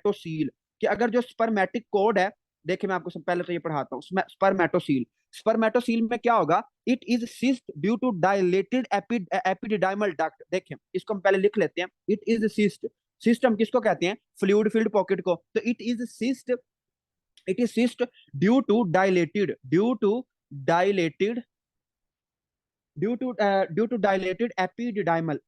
स्पर्मेटोसील, कि अगर जो स्पर्मेटिक कोड है, देखिए मैं आपको पहले तो ये पढ़ाता हूँ। स्पर्मेटोसील, स्पर्मेटोसील में क्या होगा, it is cyst due to dilated epididymal duct. देखें इसको हम पहले लिख लेते हैं, इट इज सिस्ट। सिस्टम किसको कहते हैं, फ्लूइड फिल्ड पॉकेट को। तो it is cyst dilated due to dilated epididymal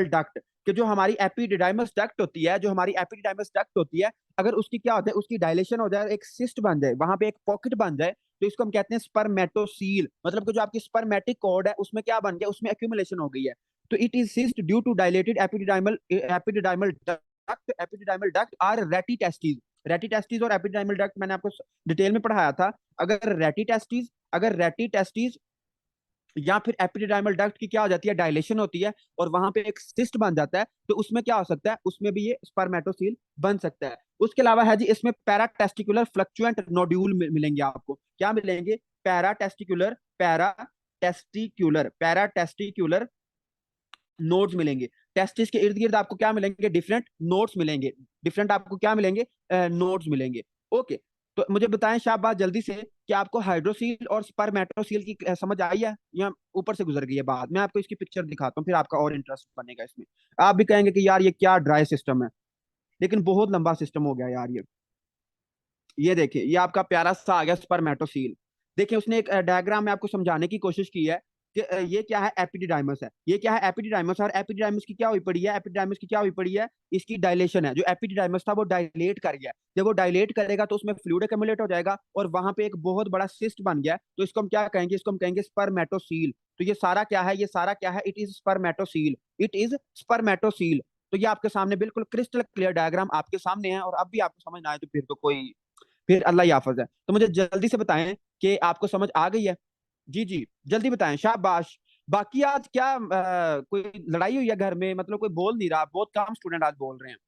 duct, कि जो हमारी एपिडिडाइमस डक्ट होती है, अगर उसकी क्या होता है, उसकी डायलेशन हो जाए, एक सिस्ट बन जाए, वहां पे एक पॉकेट बन जाए, तो इसको हम कहते हैं स्पर्मेटोसील। मतलब कि जो आपकी स्पर्मेटिक कॉर्ड है उसमें क्या बन गया, उसमें एक्यूमुलेशन हो गई है। तो it is cyst due to dilated epididymal duct or rete testis. Rete testis और एपिडिडाइमल डक्ट मैंने आपको डिटेल में पढ़ाया था। अगर रेटिटेस्टिस या फिर एपिडिडाइमल डक्ट की क्या हो जाती है, डायलेशन होती है, और वहां पे एक सिस्ट बन जाता है, तो उसमें क्या हो सकता है, उसमें भी ये स्पर्मेटोसील बन सकता है। उसके अलावा है जी, इसमें पैराटेस्टिकुलर फ्लक्चुएंट नोड्यूल मिलेंगे आपको। क्या मिलेंगे, पैराटेस्टिकुलर नोड्स मिलेंगे। टेस्टिस के इर्द गिर्द आपको क्या मिलेंगे, डिफरेंट नोड्स मिलेंगे, डिफरेंट आपको क्या मिलेंगे, नोड्स मिलेंगे। ओके, तो मुझे बताएं शाहबाज जल्दी से कि आपको हाइड्रोसील और स्पर्मेटोसील की समझ आई है या ऊपर से गुजर गई है बात। मैं आपको इसकी पिक्चर दिखाता हूँ, फिर आपका और इंटरेस्ट बनेगा इसमें। आप भी कहेंगे कि यार ये क्या ड्राई सिस्टम है, लेकिन बहुत लंबा सिस्टम हो गया यार ये देखिए, ये आपका प्यारा सा आ गया स्पर्मेटोसील। देखिए उसने एक डायग्राम में आपको समझाने की कोशिश की है कि ये क्या है, एपिडिडाइमस है। ये क्या है, एपिडिडाइमस। और एपिडिडाइमस की क्या हुई पड़ी है, इसकी डायलेशन है। जो एपिडिडाइमस था वो डायलेट कर गया। जब वो डायलेट करेगा तो उसमें फ्लूइड एक्युमुलेट हो जाएगा, और वहां पे एक बहुत बड़ा सिस्ट बन गया। तो इसको हम क्या कहेंगे, इसको हम कहेंगे स्पर्मेटोसील। तो इट इज स्पर्मेटोसील। तो ये आपके सामने बिल्कुल क्रिस्टल क्लियर डायग्राम आपके सामने है, और अब भी आपको समझ ना आए तो फिर अल्लाह ही हाफिज है। तो मुझे जल्दी से बताएं कि आपको समझ आ गई है। जी जी, जल्दी बताएं, शाबाश। बाकी आज क्या कोई लड़ाई हुई है घर में, मतलब कोई बोल नहीं रहा, बहुत कम स्टूडेंट आज बोल रहे हैं,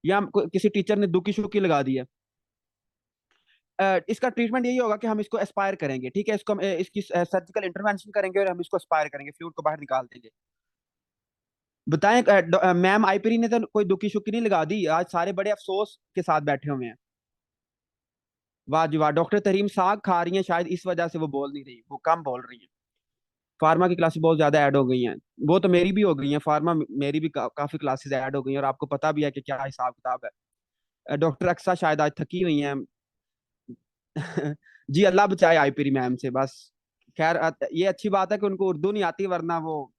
या किसी टीचर ने दुखी शुकी लगा दी है। इसका ट्रीटमेंट यही होगा कि हम इसको एस्पायर करेंगे, ठीक है, इसको हम इसकी सर्जिकल इंटरवेंशन करेंगे, और हम इसको एस्पायर करेंगे, फ्लूइड को बाहर निकाल देंगे। बताएं, मैम आईपरी ने तो कोई दुखी शुकी नहीं लगा दी, आज सारे बड़े अफसोस के साथ बैठे हुए हैं। वाह जी वाह, डॉक्टर तरीम साग खा रही हैं, शायद इस वजह से वो बोल नहीं रही, वो कम बोल रही हैं। फार्मा की क्लासेस बहुत ज्यादा ऐड हो गई हैं, वो तो मेरी भी हो गई हैं, फार्मा मेरी भी काफी क्लासेस ऐड हो गई हैं, और आपको पता भी है कि क्या हिसाब किताब है। डॉक्टर अक्सा शायद आज थकी हुई हैं। जी अल्लाह बचाए आईपीरी मैम से बस। खैर ये अच्छी बात है कि उनको उर्दू नहीं आती, वरना वो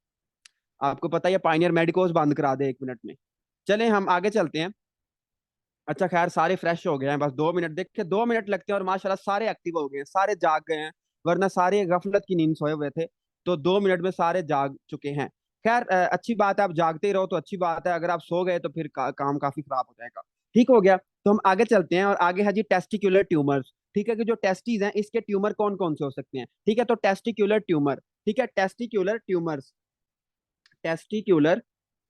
आपको पता ही है पाइनियर मेडिकोस बंद करा दे 1 मिनट में। चलें हम आगे चलते हैं। अच्छा खैर सारे फ्रेश हो गए हैं, बस 2 मिनट, देख के 2 मिनट लगते हैं और माशाल्लाह सारे एक्टिव हो गए हैं, सारे जाग गए हैं। वरना सारे गफलत की नींद सोए हुए थे, तो 2 मिनट में सारे जाग चुके हैं। खैर अच्छी बात है, आप जागते ही रहो तो अच्छी बात है, अगर आप सो गए तो फिर काम काफी खराब हो जाएगा। ठीक हो गया, तो हम आगे चलते हैं, और आगे है जी टेस्टिकुलर ट्यूमर्स। ठीक है, कि जो टेस्टिस हैं इसके ट्यूमर कौन कौन से हो सकते हैं। ठीक है, तो टेस्टिकुलर ट्यूमर, ठीक है, टेस्टिक्यूलर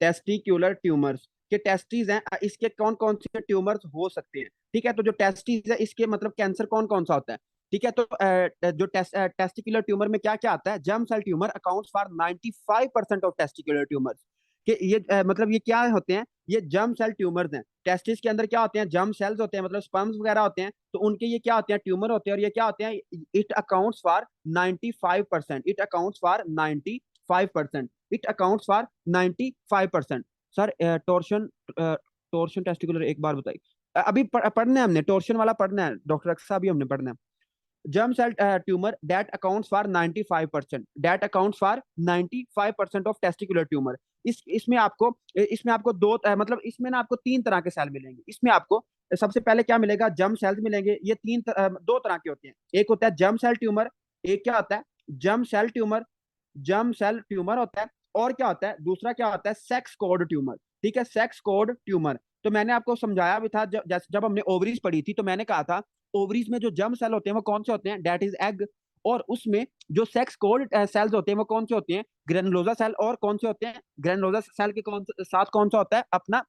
टेस्टिक्यूलर ट्यूमर्स के टेस्टिस हैं, इसके कौन कौन से ट्यूमर्स हो सकते हैं। ठीक है, तो जो टेस्टिस है इसके मतलब कैंसर कौन कौन सा होता है। ठीक है, तो जो टेस्टिकुलर ट्यूमर में क्या क्या आता है, germ cell tumour accounts for 95% of testicular tumours. कि ये मतलब ये क्या होते हैं, ये जर्म सेल ट्यूमर्स हैं। टेस्टिस के अंदर क्या होते हैं, जर्म सेल्स होते हैं, मतलब स्पर्म्स वगैरह होते हैं, तो उनके ये क्या होते हैं, ट्यूमर होते हैं, और ये क्या होते हैं, it accounts for 95%, it accounts for 95%। Sir torsion torsion testicular एक बार बताइए। अभी पढ़ना है हमने, टोर्शन वाला पढ़ना है, डॉक्टर अक्सा भी हमने पढ़ना है। Germ cell tumour that accounts for 95% of testicular tumour. इसमें आपको दो मतलब इसमें ना आपको 3 तरह के सेल मिलेंगे। इसमें आपको सबसे पहले क्या मिलेगा, जर्म सेल्स मिलेंगे। ये 2 तरह के होते हैं, एक होता है जर्म सेल ट्यूमर, एक क्या होता है, germ cell tumour germ cell tumour होता है, और क्या होता है, दूसरा क्या होता है, सेक्स कोड ट्यूमर। ठीक है, सेक्स कोड ट्यूमर। तो मैंने आपको समझाया भी था, जब हमने ओवरीज पढ़ी थी, तो मैंने कहा था ओवरीज में जो जर्म सेल होते हैं वो कौन से होते हैं, डेट इज एग। और उसमें जो सेक्स कोड सेल्स होते हैं वो कौन से होते हैं, ग्रेनुलोजा सेल। और कौन से होते हैं, ग्रेनुलोजा सेल के साथ कौन सा होता है, अपना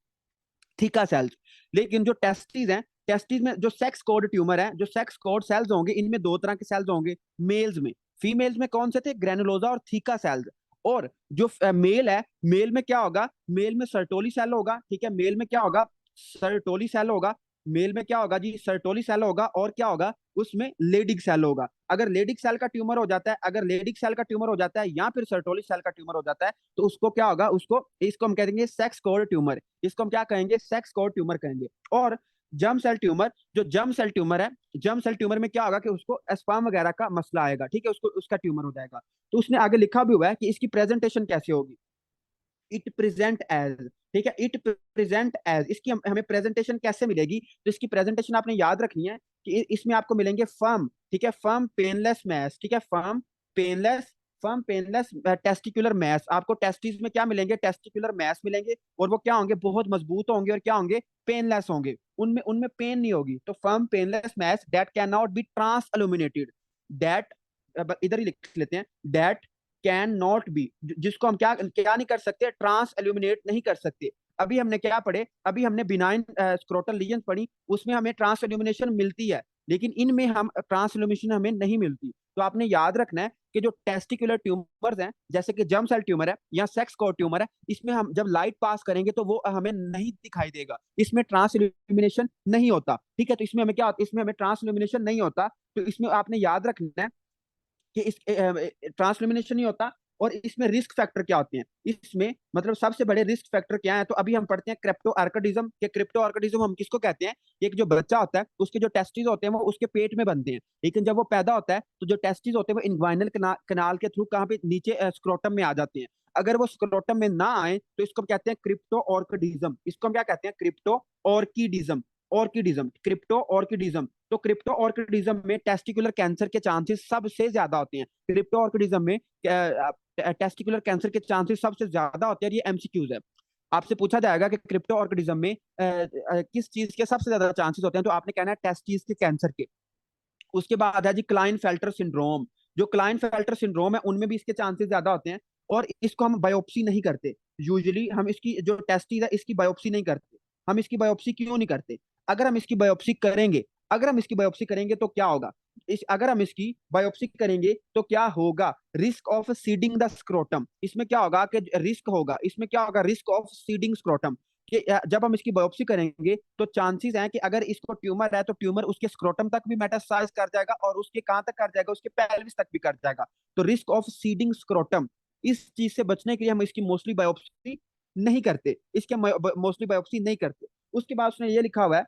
थीका सेल्स। लेकिन जो टेस्टिस हैं, टेस्टिस में जो सेक्स कोड ट्यूमर है, जो सेक्स कोड सेल्स होंगे, इनमें 2 तरह के सेल्स होंगे मेल्स में। फीमेल्स में कौन से थे, ग्रेनुलोजा और थीका सेल्स। और जो मेल है, मेल में क्या होगा, मेल में सर्टोली सेल होगा, ठीक है, मेल में क्या होगा, सर्टोली सेल होगा, मेल में क्या होगा जी, सर्टोली सेल होगा, और क्या होगा उसमें, लेडिक सेल होगा। अगर लेडिक सेल का ट्यूमर हो जाता है, अगर लेडिक सेल का ट्यूमर हो जाता है या फिर सर्टोली सेल का ट्यूमर हो जाता है, तो उसको क्या होगा, उसको, इसको हम कह देंगे सेक्स कोर ट्यूमर, इसको हम क्या कहेंगे, सेक्स कोर ट्यूमर कहेंगे। और जर्म सेल ट्यूमर, जो जर्म सेल ट्यूमर है, जर्म सेल ट्यूमर में क्या होगा कि उसको स्पर्म वगैरह का मसला आएगा, ठीक है, उसको उसका ट्यूमर हो जाएगा। तो उसने आगे लिखा भी हुआ है कि इसकी प्रेजेंटेशन कैसे होगी, इट प्रेजेंट एज, ठीक है, इट प्रेजेंट एज, इसकी हमें प्रेजेंटेशन कैसे मिलेगी, तो इसकी प्रेजेंटेशन आपने याद रखनी है कि इसमें आपको मिलेंगे फर्म, ठीक है, फर्म पेनलेस मैस, ठीक है, painless firm painless testicular mass, आपको टेस्टिस में क्या मिलेंगे, टेस्टिकुलर मैस मिलेंगे, और वो क्या होंगे, बहुत मजबूत होंगे, और क्या होंगे, पेनलेस होंगे, उनमें उनमें पेन नहीं होगी। तो firm painless mass that can not be transilluminated, that, इधर ही लिख लेते हैं, दैट कैन नॉट बी, जिसको हम क्या क्या नहीं कर सकते, ट्रांस एल्यूमिनेट नहीं कर सकते। अभी हमने क्या पढ़े, अभी हमने बिनाइन स्क्रोटल लीजन पढ़ी, उसमें हमें ट्रांस एल्यूमिनेशन मिलती है, लेकिन इनमें हम ट्रांस एल्यूमिनेशन हमें नहीं मिलती। तो आपने याद रखना है कि जो टेस्टिकुलर ट्यूमर्स हैं, जैसे कि जर्म सेल ट्यूमर है या सेक्स कोर ट्यूमर है, इसमें हम जब लाइट पास करेंगे तो वो हमें नहीं दिखाई देगा, इसमें ट्रांस एल्यूमिनेशन नहीं होता, ठीक है। तो इसमें हमें क्या होता है, इसमें हमें ट्रांस एल्यूमिनेशन नहीं होता। तो इसमें आपने याद रखना है कि इस ट्रांसल्यूमिनेशन नहीं होता। और इसमें रिस्क फैक्टर क्या होते हैं, इसमें मतलब सबसे बड़े रिस्क फैक्टर क्या है, तो अभी हम पढ़ते हैं क्रिप्टो आर्किडिज्म के। क्रिप्टो आर्किडिज्म हम किसको कहते हैं, एक जो बच्चा होता है उसके जो टेस्टिस होते हैं वो उसके पेट में बनते हैं, लेकिन जब वो पैदा होता है तो जो टेस्टिस होते हैं वो इन्वाइनल कनाल के थ्रू कहाँ पे, नीचे स्क्रोटम में आ जाते हैं। अगर वो स्क्रोटम में ना आए तो इसको हम कहते हैं क्रिप्टो ऑर्किडिज्म, इसको हम क्या कहते हैं, क्रिप्टो ऑर्किडिज्म, ऑर्किडिज्म, क्रिप्टो ऑर्किडिज्म। तो क्रिप्टो ऑर्किडिज्म में टेस्टिकुलर कैंसर के चांसेस सबसे ज्यादा होते हैं, क्रिप्टो ऑर्किडिज्म में टेस्टिकुलर कैंसर के चांसेस सबसे ज्यादा होते हैं। ये एमसीक्यूज है, आपसे पूछा जाएगा कि क्रिप्टो ऑर्किडिज्म में किस चीज के सबसे ज्यादा चांसेस होते हैं, तो आपने कहना है टेस्टिस के कैंसर के। उसके बाद है जी क्लाइन फेल्टर सिंड्रोम, जो क्लाइन फेल्टर सिंड्रोम है उनमें भी इसके चांसेस ज्यादा होते हैं, और इसको हम बायोप्सी नहीं करते, यूजुअली हम इसकी जो टेस्टिस है इसकी बायोप्सी नहीं करते। हम इसकी बायोप्सी क्यों नहीं करते, अगर हम इसकी बायोप्सी करेंगे, अगर हम इसकी बायोप्सी करेंगे तो क्या होगा, अगर हम इसकी बायोप्सी करेंगे तो क्या होगा, risk of seeding the scrotum, इसमें क्या होगा कि रिस्क होगा, इसमें क्या होगा, रिस्क ऑफ सीडिंग स्क्रोटम, कि जब हम इसकी बायोप्सी करेंगे तो चांसेस हैं कि अगर इसको ट्यूमर है तो ट्यूमर उसके स्क्रोटम तक भी मेटास्टाइज कर जाएगा, और उसके कहां तक कर जाएगा, उसके पेल्विस तक भी कर जाएगा। तो रिस्क ऑफ सीडिंग स्क्रोटम, इस चीज से बचने के लिए हम इसकी मोस्टली बायोप्सी नहीं करते, इसके मोस्टली बायोप्सी नहीं करते। उसके बाद उसने ये लिखा हुआ है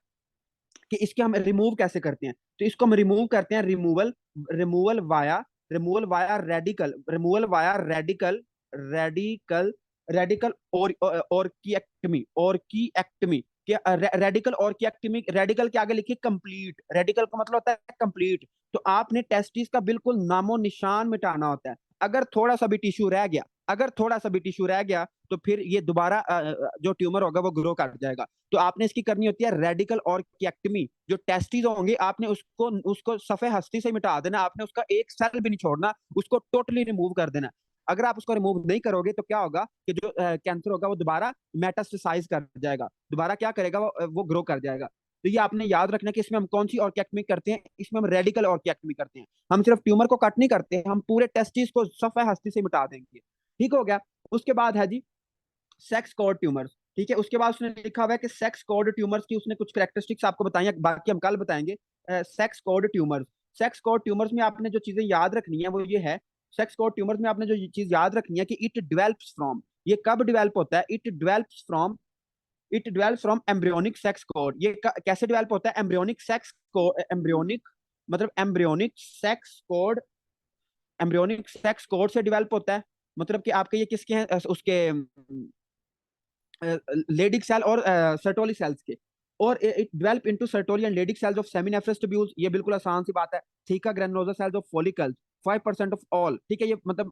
कि इसके हम रिमूव कैसे करते हैं, तो इसको हम रिमूव करते हैं, removal removal via removal via radical removal via radical radical radical और की एक्टमी, और की एक्टमी के रेडिकल और की एक्टमी, रेडिकल के आगे लिखिए कंप्लीट, रेडिकल का मतलब होता है कंप्लीट। तो आपने टेस्टिस का बिल्कुल नामो निशान मिटाना होता है, अगर थोड़ा सा भी टिश्यू रह गया, अगर थोड़ा सा भी टिश्यू रह गया तो फिर ये दोबारा जो ट्यूमर होगा वो ग्रो कर जाएगा। तो आपने इसकी करनी होती है रेडिकल और कैक्टमी, जो टेस्टिस होंगे आपने उसको उसको सफे हस्ती से मिटा देना, आपने उसका एक सेल भी नहीं छोड़ना, उसको टोटली रिमूव कर देना। अगर आप उसको रिमूव नहीं करोगे तो क्या होगा कि जो कैंसर होगा वो दोबारा मेटास्टेसाइज कर जाएगा, दोबारा क्या करेगा, वो ग्रो कर जाएगा। तो ये आपने याद रखना कि इसमें हम कौन सी ऑर्केक्टमी करते हैं, इसमें हम रेडिकल ऑर्केक्टमी करते हैं, हम सिर्फ ट्यूमर को कट नहीं करते, हम पूरे टेस्टिस को सफे हस्ती से मिटा देंगे। ठीक हो गया। उसके बाद है जी सेक्स कॉर्ड ट्यूमर्स, ठीक है, उसके बाद उसने लिखा हुआ है कि सेक्स कॉर्ड ट्यूमर्स की उसने कुछ कैरेक्टरिस्टिक्स आपको बताई हैं, बाकी हम कल बताएंगे। Sex cord tumours, sex cord tumours में आपने जो चीजें याद रखनी है वो ये है, सेक्स कॉर्ड ट्यूमर्स में आपने जो चीज याद रखनी है कि इट डिवेल्प्स फ्रॉम, ये कब डिवेल्प होता है, it develops from embryonic sex cord. ये कैसे डिवेल्प होता है, एम्ब्रियोनिक सेक्स कोड, एम्ब्रियोनिक मतलब एम्ब्रियोनिक सेक्स कोड से डिवेल्प होता है, मतलब कि आपके ये किसके हैं, उसके लेडिक सेल और सर्टोली सेल्स के। और it develop into Sertoli and Leydig cells of seminiferous tubules, ये बिल्कुल आसान सी बात है। Theca granulosa cells of follicles 5% of all, ठीक है, ये मतलब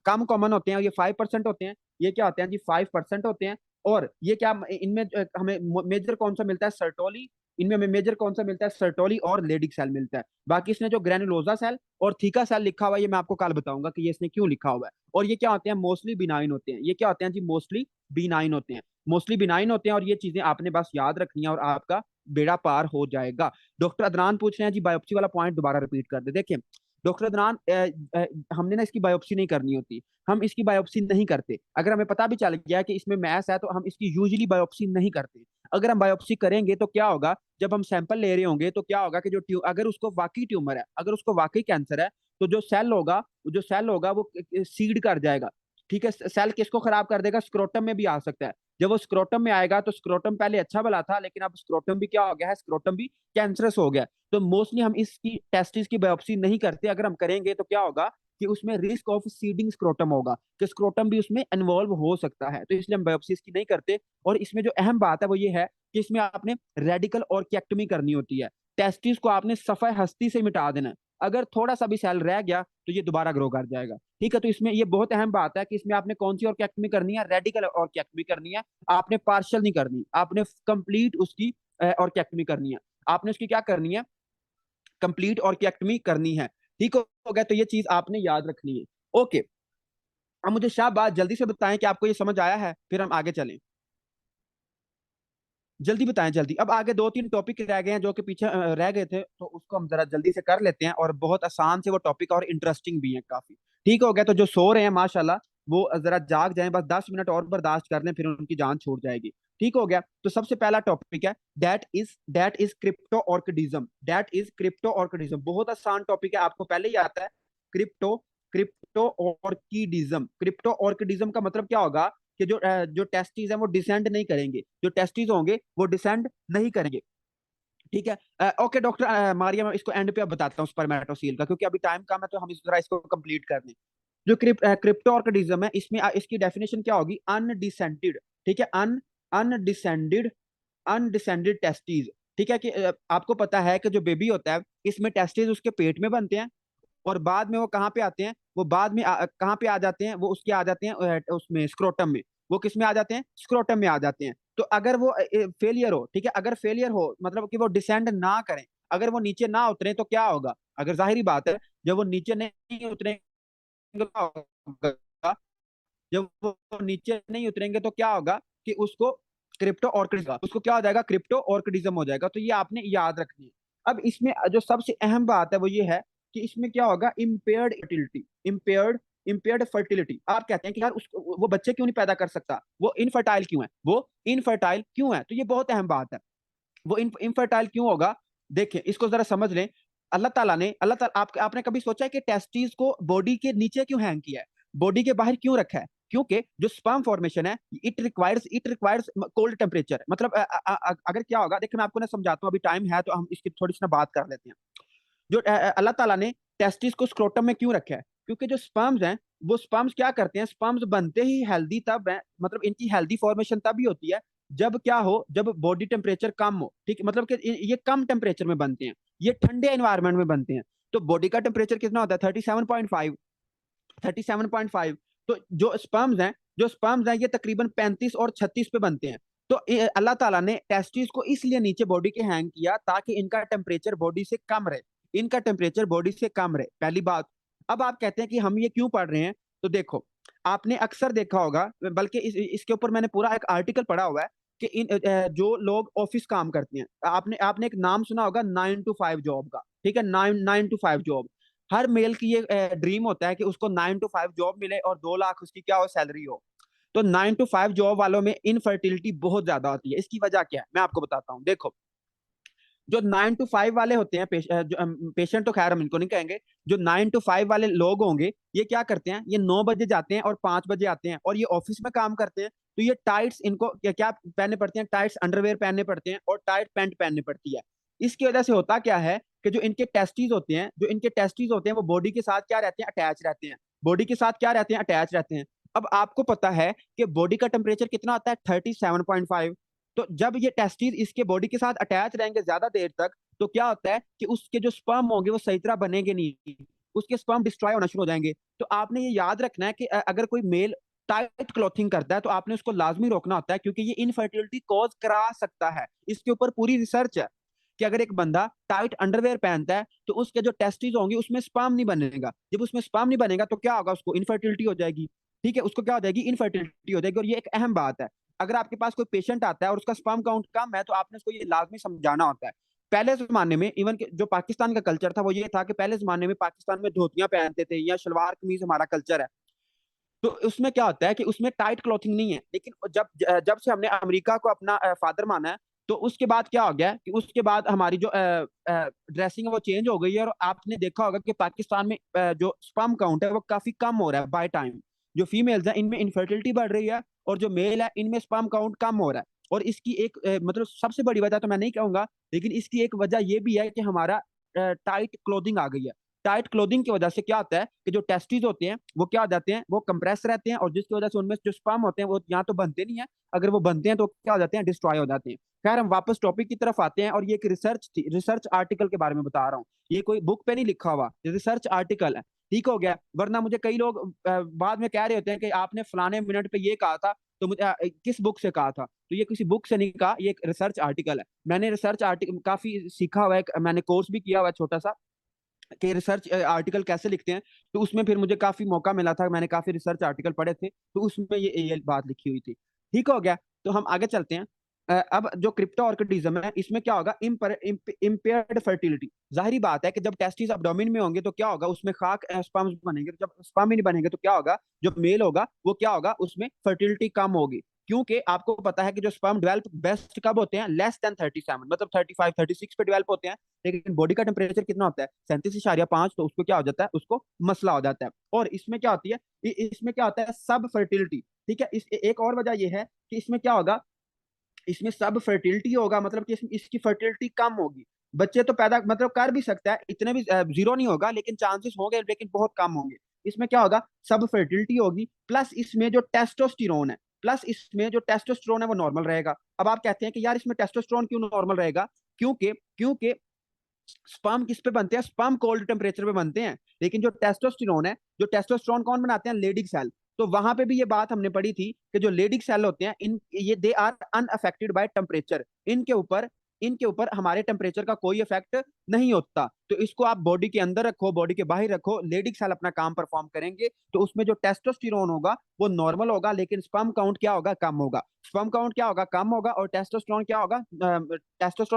कम कॉमन होते हैं, ये 5% होते हैं, ये क्या होते हैं जी 5% होते हैं। और ये क्या इनमें हमें मेजर कौन सा मिलता है, सर्टोली, इनमें हमें मेजर कौन सा मिलता है, सर्टोली और लेडिक सेल मिलता है। बाकी इसने जो ग्रेनुलोसा सेल और थीका सेल लिखा हुआ है ये मैं आपको कल बताऊंगा कि ये इसने क्यों लिखा हुआ है। और ये क्या होते हैं, मोस्टली बिनाइन होते हैं, ये क्या होते हैं जी, मोस्टली बिनाइन होते हैं, मोस्टली बिनाइन होते हैं। और ये चीजें आपने बस याद रखनी है और आपका बेड़ा पार हो जाएगा। डॉक्टर अदनान पूछ रहे हैं जी बायोप्सी वाला पॉइंट दोबारा रिपीट कर दे। देखिए डॉक्टर अदनान हमने ना इसकी बायोप्सी नहीं करनी होती, हम इसकी बायोप्सी नहीं करते। अगर हमें पता भी चल गया कि इसमें मैस है तो हम इसकी यूजुअली बायोप्सी नहीं करते। अगर हम बायोप्सी करेंगे तो क्या होगा, जब हम सैंपल ले रहे होंगे तो क्या होगा कि अगर उसको वाकई ट्यूमर है, अगर उसको वाकई कैंसर है, तो जो सेल होगा वो सीड कर जाएगा। ठीक है, सेल किसको खराब कर देगा, स्क्रोटम में भी आ सकता है। जब वो स्क्रोटम में आएगा तो स्क्रोटम पहले अच्छा भला था, लेकिन अब स्क्रोटम भी क्या हो गया है, स्क्रोटम भी कैंसरस हो गया। तो मोस्टली हम इसकी टेस्टिस की बायोप्सी नहीं करते। अगर हम करेंगे तो क्या होगा कि उसमें रिस्क ऑफ सीडिंग स्क्रोटम होगा, कि स्क्रोटम भी उसमें इन्वॉल्व हो सकता है, तो इसलिए हम बायोप्सी इसकी नहीं करते। और इसमें जो अहम बात है वो ये है कि इसमें आपने रेडिकल ऑर्किएक्टमी करनी होती है। टेस्टिस को आपने सफाई हस्ती से मिटा देना है। अगर थोड़ा सा भी सेल रह गया तो ये दोबारा ग्रो कर जाएगा। ठीक है, तो इसमें ये बहुत अहम बात है कि इसमें आपने कौन सी ऑर्किएक्टमी करनी है, रेडिकल ऑर्किएक्टमी करनी है। आपने पार्शियल नहीं करनी, आपने कंप्लीट उसकी ऑर्किएक्टमी करनी है। आपने उसकी क्या करनी है, कंप्लीट ऑर्किएक्टमी करनी है। ठीक हो गया, तो ये चीज आपने याद रखनी है। ओके, अब मुझे शाहबाज जल्दी से बताएं कि आपको ये समझ आया है, फिर हम आगे चलें। जल्दी बताएं जल्दी। अब आगे दो तीन टॉपिक रह गए हैं जो कि पीछे रह गए थे, तो उसको हम जरा जल्दी से कर लेते हैं। और बहुत आसान से वो टॉपिक और इंटरेस्टिंग भी है काफी। ठीक हो गया, तो जो सो रहे हैं माशाल्लाह वो जरा जाग जाएं, बस 10 मिनट और बर्दाश्त कर लें, फिर उनकी जान छूट जाएगी। ठीक हो गया, तो सबसे पहला टॉपिक है that is cryptorchidism. That is cryptorchidism, बहुत आसान टॉपिक है, आपको पहले ही आता है। Crypto cryptorchidism, cryptorchidism का मतलब क्या होगा कि जो टेस्टीज है वो डिसेंड नहीं करेंगे, जो टेस्टीज होंगे वो डिसेंड नहीं करेंगे। ठीक है, ओके डॉक्टर मारिया, मैं इसको एंड पे अब बताता हूँ स्पर्मेटोसील का, क्योंकि अभी टाइम कम है, तो हम इस तरह इसको कंप्लीट कर लें। जो क्रिप्टो ऑर्किडिज्म है, इसमें इसकी डेफिनेशन क्या होगी, अनडिसेंडेड। ठीक है, अनडिसेंडेड अनडिसेंडेड टेस्टीज। ठीक है, कि आपको पता है कि जो बेबी होता है इसमें टेस्टीज उसके पेट में बनते हैं, और बाद में वो कहाँ पे आते हैं, वो बाद में कहाँ पे आ जाते हैं, वो उसके आ जाते हैं उसमें स्क्रोटम में। वो किस में आ जाते हैं, स्क्रोटम में आ जाते हैं। तो अगर वो फेलियर हो, ठीक है, अगर फेलियर हो मतलब कि वो डिसेंड ना करें, अगर वो नीचे ना उतरे तो क्या होगा, अगर जाहिर बात है जब वो नीचे नहीं उतरेंगे तो क्या होगा, जब वो नीचे नहीं उतरेंगे तो क्या होगा कि उसको क्रिप्टो ऑर्किडिज्म, उसको क्या हो जाएगा, क्रिप्टो ऑर्किडिज्म हो जाएगा। तो ये आपने याद रखनी है। अब इसमें जो सबसे अहम बात है वो ये है कि इसमें क्या होगा, इम्पेयर्ड फर्टिलिटी। इम्पेयर्ड फर्टिलिटी, आप कहते हैं कि यार उसको वो बच्चे क्यों नहीं पैदा कर सकता, वो इनफर्टाइल क्यों है, वो इनफर्टाइल क्यों है, तो ये बहुत अहम बात है। वो इनफर्टाइल क्यों होगा, देखिए इसको जरा समझ लें। अल्लाह ताला आपने कभी सोचा है कि टेस्टिस को बॉडी के नीचे क्यों हैंग किया है, बॉडी के बाहर क्यों रखा है, क्योंकि जो स्पर्म फॉर्मेशन है इट रिक्वायर्स कोल्ड टेम्परेचर। मतलब अगर क्या होगा, देखिए मैं आपको ना समझाता हूँ, अभी टाइम है तो हम इसकी थोड़ी सी ना बात कर लेते हैं। जो अल्लाह ताला ने टेस्टिस को स्क्रोटम में क्यों रखा है, क्योंकि जो स्पर्म्स हैं वो स्पर्म्स क्या करते हैं, स्पर्म्स बनते ही हेल्दी तब है, मतलब इनकी हेल्दी फॉर्मेशन तभी होती है जब क्या हो, जब बॉडी टेम्परेचर कम हो। ठीक, मतलब कि ये कम टेम्परेचर में बनते हैं, ये ठंडे एनवायरनमेंट में बनते हैं। तो बॉडी का टेम्परेचर कितना होता है, 37.5, 37.5। तो जो स्पर्म्स हैं ये तकरीबन 35 और 36 पे बनते हैं। तो अल्लाह ताला ने टेस्टिस को इसलिए नीचे बॉडी के हैंग किया ताकि इनका टेम्परेचर बॉडी से कम रहे, इनका टेम्परेचर बॉडी से कम रहे, पहली बात। अब आप कहते हैं कि हम ये क्यों पढ़ रहे हैं, तो देखो आपने अक्सर देखा होगा, बल्कि इसके ऊपर मैंने पूरा एक आर्टिकल पढ़ा हुआ है कि जो लोग ऑफिस काम करते हैं, आपने आपने एक नाम सुना होगा 9 to 5 जॉब का। ठीक है, 9 to 5 जॉब, हर मेल की ये ड्रीम होता है कि उसको 9 to 5 जॉब मिले और 2 लाख उसकी क्या हो, सैलरी हो। तो 9 to 5 जॉब वालों में इनफर्टिलिटी बहुत ज्यादा होती है। इसकी वजह क्या है मैं आपको बताता हूँ। देखो, जो 9 to 5 वाले होते हैं, पेशेंट तो खैर हम इनको नहीं कहेंगे, जो 9 to 5 वाले लोग होंगे, ये क्या करते हैं, ये 9 बजे जाते हैं और 5 बजे आते हैं, और ये ऑफिस में काम करते हैं। तो ये टाइट्स इनको क्या क्या पहनने पड़ते हैं, टाइट्स अंडरवेयर पहनने पड़ते हैं और टाइट पैंट पहननी पड़ती है। इसकी वजह से होता क्या है कि जो इनके टेस्टीज होते हैं वो बॉडी के साथ क्या रहते हैं, अटैच रहते हैं, बॉडी के साथ क्या रहते हैं, अटैच रहते हैं। अब आपको पता है कि बॉडी का टेम्परेचर कितना होता है, 37.5। तो जब ये टेस्टिस इसके बॉडी के साथ अटैच रहेंगे ज्यादा देर तक, तो क्या होता है कि उसके जो स्पर्म होंगे वो सही तरह बनेंगे नहीं, उसके स्पर्म डिस्ट्रॉय होना शुरू हो जाएंगे। तो आपने ये याद रखना है कि अगर कोई मेल टाइट क्लोथिंग करता है तो आपने उसको लाजमी रोकना होता है, क्योंकि ये इनफर्टिलिटी कॉज करा सकता है। इसके ऊपर पूरी रिसर्च है कि अगर एक बंदा टाइट अंडरवेयर पहनता है तो उसके जो टेस्टिस होंगे उसमें स्पर्म नहीं बनेगा, जब उसमें स्पर्म नहीं बनेगा तो क्या होगा, उसको इनफर्टिलिटी हो जाएगी। ठीक है, उसको क्या हो जाएगी, इनफर्टिलिटी हो जाएगी। और ये एक अहम बात है, अगर आपके पास कोई पेशेंट आता है और उसका स्पर्म काउंट कम है तो आपने उसको ये लाजमी समझाना होता है पहले जमाने में इवन जो पाकिस्तान का कल्चर था वो ये था कि पहले जमाने में पाकिस्तान में धोतियां पहनते थे या शलवार कमीज हमारा कल्चर है। तो उसमें क्या होता है कि उसमें टाइट क्लॉथिंग नहीं है, लेकिन जब जब से हमने अमेरिका को अपना फादर माना है, तो उसके बाद क्या हो गया कि उसके बाद हमारी जो ड्रेसिंग है वो चेंज हो गई है। और आपने देखा होगा कि पाकिस्तान में जो स्पर्म काउंट है वो काफी कम हो रहा है बाय टाइम। जो फीमेल्स हैं इनमें इनफर्टिलिटी बढ़ रही है, और जो मेल है इनमें स्पर्म काउंट कम हो रहा है। और इसकी एक मतलब सबसे बड़ी वजह तो मैं नहीं कहूंगा, लेकिन इसकी एक वजह ये भी है कि हमारा टाइट क्लोथिंग आ गई है। टाइट क्लोथिंग की वजह से क्या होता है कि जो टेस्टिस होते हैं वो क्या हो जाते हैं, वो कंप्रेस रहते हैं, और जिसकी वजह से उनमें जो स्पर्म होते हैं वो यहाँ तो बनते नहीं है, अगर वो बनते हैं तो क्या हो जाते हैं, डिस्ट्रॉय हो जाते हैं। खैर हम वापस टॉपिक की तरफ आते हैं, और ये एक रिसर्च थी, रिसर्च आर्टिकल के बारे में बता रहा हूँ। ये कोई बुक पे नहीं लिखा हुआ, ये रिसर्च आर्टिकल है। ठीक हो गया, वरना मुझे कई लोग बाद में कह रहे होते हैं कि आपने फलाने मिनट पे ये कहा था, तो मुझे किस बुक से कहा था? तो ये किसी बुक से नहीं कहा, ये एक रिसर्च आर्टिकल है। मैंने रिसर्च आर्टिकल काफी सीखा हुआ है, मैंने कोर्स भी किया हुआ है छोटा सा कि रिसर्च आर्टिकल कैसे लिखते हैं। तो उसमें फिर मुझे काफी मौका मिला था, मैंने काफी रिसर्च आर्टिकल पढ़े थे, तो उसमें ये बात लिखी हुई थी। ठीक हो गया, तो हम आगे चलते हैं। अब जो क्रिप्टो ऑर्किडिज्म है इसमें क्या होगा, इम्पेयर्ड फर्टिलिटी। जाहिर बात है कि जब टेस्टिस abdomen में होंगे तो क्या होगा, उसमें खाक स्पर्म्स बनेंगे। तो जब स्पर्म ही नहीं बनेंगे तो क्या होगा, जो मेल होगा वो क्या होगा, उसमें फर्टिलिटी कम होगी। क्योंकि आपको पता है कि जो स्पर्म डेवलप बेस्ट कब होते हैं, लेस देन 37, मतलब 35 36 पे डेवलप होते हैं। लेकिन बॉडी का टेम्परेचर कितना होता है, 37.5। तो उसको क्या हो जाता है, उसको मसला हो जाता है। और इसमें क्या होती है, इसमें क्या होता है, सब फर्टिलिटी। ठीक है, इस एक और वजह यह है कि इसमें क्या होगा, इसमें सब फर्टिलिटी होगा, मतलब कि इसकी फर्टिलिटी कम होगी। बच्चे तो पैदा मतलब कर भी सकता है, इतने भी जीरो नहीं होगा, लेकिन चांसेस होंगे, लेकिन बहुत कम होंगे। इसमें क्या होगा, सब फर्टिलिटी होगी, प्लस इसमें जो टेस्टोस्टेरोन है, प्लस इसमें जो टेस्टोस्टेरोन है वो नॉर्मल रहेगा। अब आप कहते हैं कि यार इसमें टेस्टोस्टेरोन क्यों नॉर्मल रहेगा? क्योंकि क्योंकि स्पर्म किस पे बनते हैं, स्पर्म कोल्ड टेम्परेचर पे बनते हैं। लेकिन जो टेस्टोस्टेरोन है, जो टेस्टोस्टेरोन कौन बनाते हैं, लेडिक सेल। तो वहां पे भी ये बात हमने पढ़ी थी कि जो लेडिक सेल होते हैं, इन ये they are unaffected by temperature. इनके ऊपर हमारे टेम्परेचर का कोई इफेक्ट नहीं होता। तो इसको आप बॉडी के अंदर रखो, बॉडी के बाहर रखो, लेडिक सेल अपना काम परफॉर्म करेंगे। तो उसमें जो टेस्टोस्टेरोन होगा वो नॉर्मल होगा, लेकिन स्पर्म काउंट क्या होगा, कम होगा। स्पर्म काउंट क्या होगा, कम होगा, और टेस्टोस्टेरोन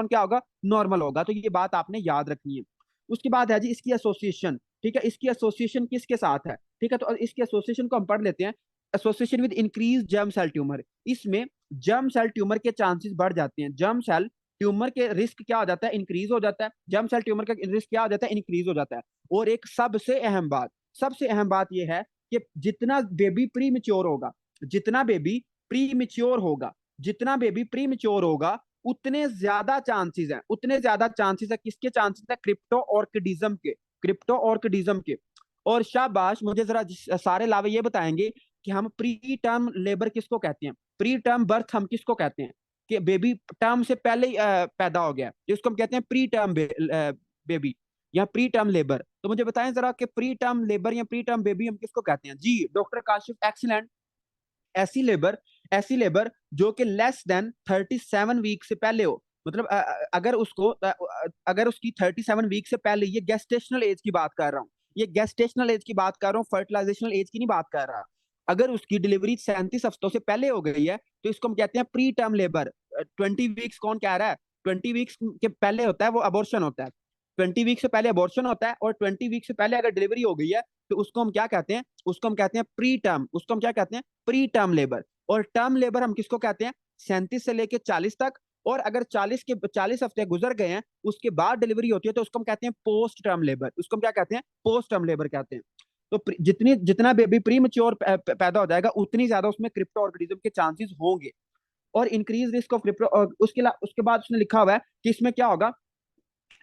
क्या होगा, नॉर्मल होगा। तो ये बात आपने याद रखनी है। उसके बाद है जी इसकी एसोसिएशन। ठीक है, इसकी एसोसिएशन किसके साथ है? ठीक है, तो इसकी एसोसिएशन को हम पढ़ लेते हैं। Association with increase germ cell tumour. इसमें जर्म सेल ट्यूमर के चांसेस बढ़ जाते हैं। जर्म सेल ट्यूमर के रिस्क क्या हो जाता है, इंक्रीज हो जाता है। जर्म सेल ट्यूमर का रिस्क क्या हो जाता है, इंक्रीज हो जाता है। और एक सबसे अहम बात यह है कि जितना बेबी प्री मेच्योर होगा, जितना बेबी प्री मेच्योर होगा, जितना बेबी प्री मेच्योर होगा, उतने ज्यादा चांसेस है किसके चांसेस है, क्रिप्टो ऑर्किडिज्म के। और शाबाश, मुझे जरा सारे लावे ये बताएंगे कि हम प्री टर्म लेबर किसको कहते हैं, प्री टर्म बर्थ हम किसको कहते हैं, कि बेबी टर्म से पहले ही पैदा हो गया, जिसको हम कहते हैं प्री टर्म बेबी या प्री टर्म लेबर। तो मुझे बताएं जरा कि प्री टर्म लेबर या प्री टर्म बेबी हम किसको कहते हैं? जी डॉक्टर काशिफ, एक्सीलेंट। ऐसी लेबर ऐसी लेबर जो कि लेस देन 37 वीक से पहले हो, मतलब अगर उसकी 37 वीक से पहले, ये गेस्टेशनल एज की बात कर रहा हूँ, ये गेस्टेशनल एज की बात कर रहा हूँ, फर्टिलाइजेशनल एज की नहीं बात कर रहा। अगर उसकी डिलीवरी 37 हफ्तों से पहले हो गई है तो इसको हम कहते हैं प्री टर्म लेबर। 20 वीक्स कौन कह रहा है? 20 वीक्स के पहले होता है वो अबॉर्शन होता है। 20 वीक से पहले अबॉर्शन होता है, और 20 वीक से पहले अगर डिलीवरी हो गई है तो उसको हम क्या कहते हैं, उसको हम कहते हैं प्री टर्म। उसको हम क्या कहते हैं, प्री टर्म लेबर। और टर्म लेबर हम किसको कहते हैं, 37 से लेके 40 तक। और अगर 40 हफ्ते गुजर गए हैं उसके बाद डिलीवरी होती है तो उसको हम कहते हैं पोस्ट टर्म लेबर। उसको हम क्या कहते हैं, पोस्ट टर्म लेबर कहते हैं। तो जितना बेबी प्री मेच्योर पैदा हो जाएगा, उतनी ज्यादा उसमें क्रिप्टो ऑर्गेनिज्म के चांसेस होंगे। और इंक्रीज रिस्क ऑफ क्रिप्टो, और उसके बाद उसने लिखा हुआ है कि इसमें क्या होगा,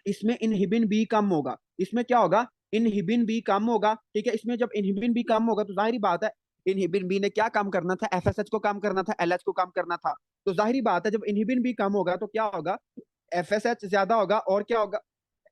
इसमें इनहिबिन बी कम होगा। इसमें क्या होगा, इनहिबिन बी कम होगा। ठीक है, इसमें जब इनहिबिन बी कम होगा तो जाहिर बात है, इनहिबिन बी ने क्या काम करना था, एफएसएच को काम करना था, एलएच को काम करना था। तो जाहिर बात है जब इनहिबिन बी कम होगा तो क्या होगा, एफएसएच ज्यादा होगा, और क्या होगा,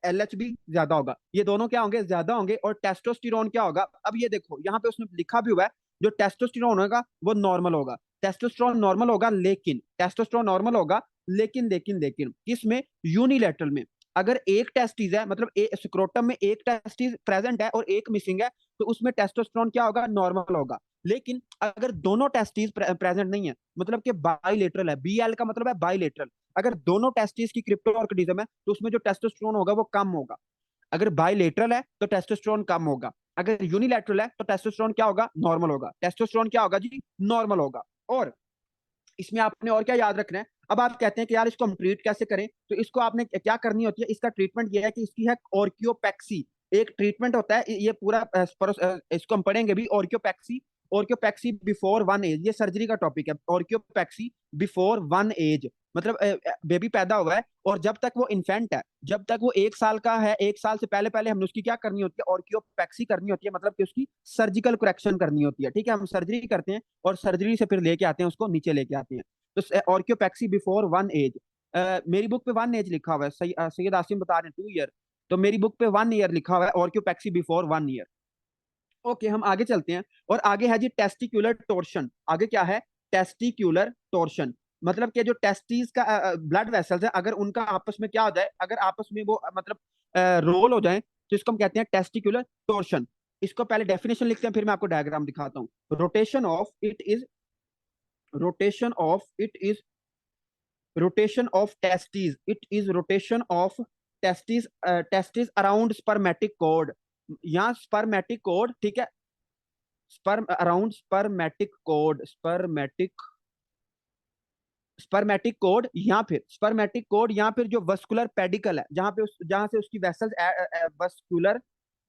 एलएच भी ज्यादा होगा। ये दोनों क्या होंगे, ज्यादा होंगे। और टेस्टोस्टेरोन क्या होगा, अब ये देखो यहाँ पे उसने लिखा भी हुआ है, जो टेस्टोस्टेरोन होगा वो नॉर्मल होगा। टेस्टोस्टेरोन नॉर्मल होगा, लेकिन टेस्टोस्टेरोन नॉर्मल होगा, लेकिन किसमें, यूनिलेटरल में। अगर एक टेस्टिस है, मतलब स्क्रोटम में एक टेस्टिस प्रेजेंट है और एक मिसिंग है, तो उसमें टेस्टोस्टेरोन क्या होगा, नॉर्मल होगा। लेकिन अगर दोनों टेस्टिस प्रेजेंट नहीं है, मतलब कि बाइलेटरल है, बीएल का मतलब है बाइलेटरल, अगर दोनों टेस्टिस की क्रिप्टोऑर्किडिज्म है तो उसमें जो टेस्टोस्टेरोन होगा वो कम होगा। अगर बाइलेटरल है तो टेस्टोस्टेरोन कम होगा। अगर यूनिलैटरल है तो टेस्टोस्टेरोन क्या होगा, नॉर्मल होगा। टेस्टोस्टेरोन क्या होगा जी, नॉर्मल होगा। और इसमें आपने और क्या याद रखना है, अब आप कहते हैं कि यार इसको हम ट्रीट कैसे करें, तो इसको आपने क्या करनी होती है, इसका ट्रीटमेंट ये है कि इसकी है ऑर्कियोपैक्सी। एक ट्रीटमेंट होता है ये पूरा इसको हम पढ़ेंगे भी, ऑर्कियोपैक्सी। ऑर्कियोपैक्सी बिफोर 1 एज, ये सर्जरी का टॉपिक है। ऑर्कियोपैक्सी बिफोर 1 एज, मतलब बेबी पैदा हुआ है और जब तक वो इन्फेंट है, जब तक वो 1 साल का है, 1 साल से पहले पहले हमने उसकी क्या करनी होती है, ऑर्कियोपैक्सी करनी होती है, मतलब कि उसकी सर्जिकल करेक्शन करनी होती है। ठीक है, हम सर्जरी करते हैं और सर्जरी से फिर लेके आते हैं उसको, नीचे लेके आते हैं। तो ऑर्कियोपैक्सी बिफोर 1 एज, मेरी बुक पे 1 एज लिखा हुआ है, सैयद आसिम बता रहे हैं 2 ईयर, तो मेरी बुक पे 1 ईयर लिखा हुआ है, ऑर्कियोपैक्सी बिफोर 1 ईयर। ओके, हम आगे चलते हैं। और आगे है जी टेस्टिकुलर टोर्शन। आगे क्या है, टेस्टिकुलर टोर्शन, मतलब कि जो टेस्टिस का ब्लड वेसल्स है, अगर उनका आपस में क्या हो जाए, अगर आपस में वो मतलब रोल हो जाए, तो इसको हम कहते हैं टेस्टिकुलर टोर्शन। इसको पहले डेफिनेशन लिखते हैं, फिर मैं आपको डायग्राम दिखाता हूँ। Rotation of it is rotation of it is rotation of testis, it is rotation of testis, testis around spermatic code. यहाँ स्पर्मेटिक कोड, ठीक है, sperm around spermatic code, spermatic code, या फिर स्पर्मेटिक कोड, या फिर जो वस्कुलर पेडिकल है, जहां पे जहां से उसकी वेसल्स, वस्कुलर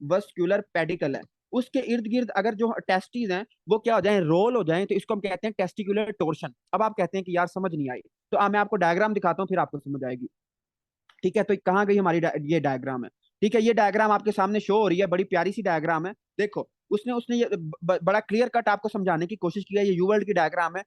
वस्कुलर पेडिकल है, उसके इर्द गिर्द अगर जो टेस्टिस हैं वो क्या हो जाए, रोल हो जाए, तो इसको हम कहते हैं टेस्टिकुलर टोर्शन। अब आप कहते हैं कि यार समझ नहीं आई, तो मैं आपको डायग्राम दिखाता हूँ, फिर आपको समझ आएगी। ठीक है, तो कहाँ गई हमारी ये डायग्राम है। ठीक है, ये डायग्राम आपके सामने शो हो रही है, बड़ी प्यारी सी डायग्राम है। देखो, उसने उसने ये बड़ा क्लियर कट आपको समझाने की कोशिश की है। ये यूवर्ल्ड की डायग्राम है।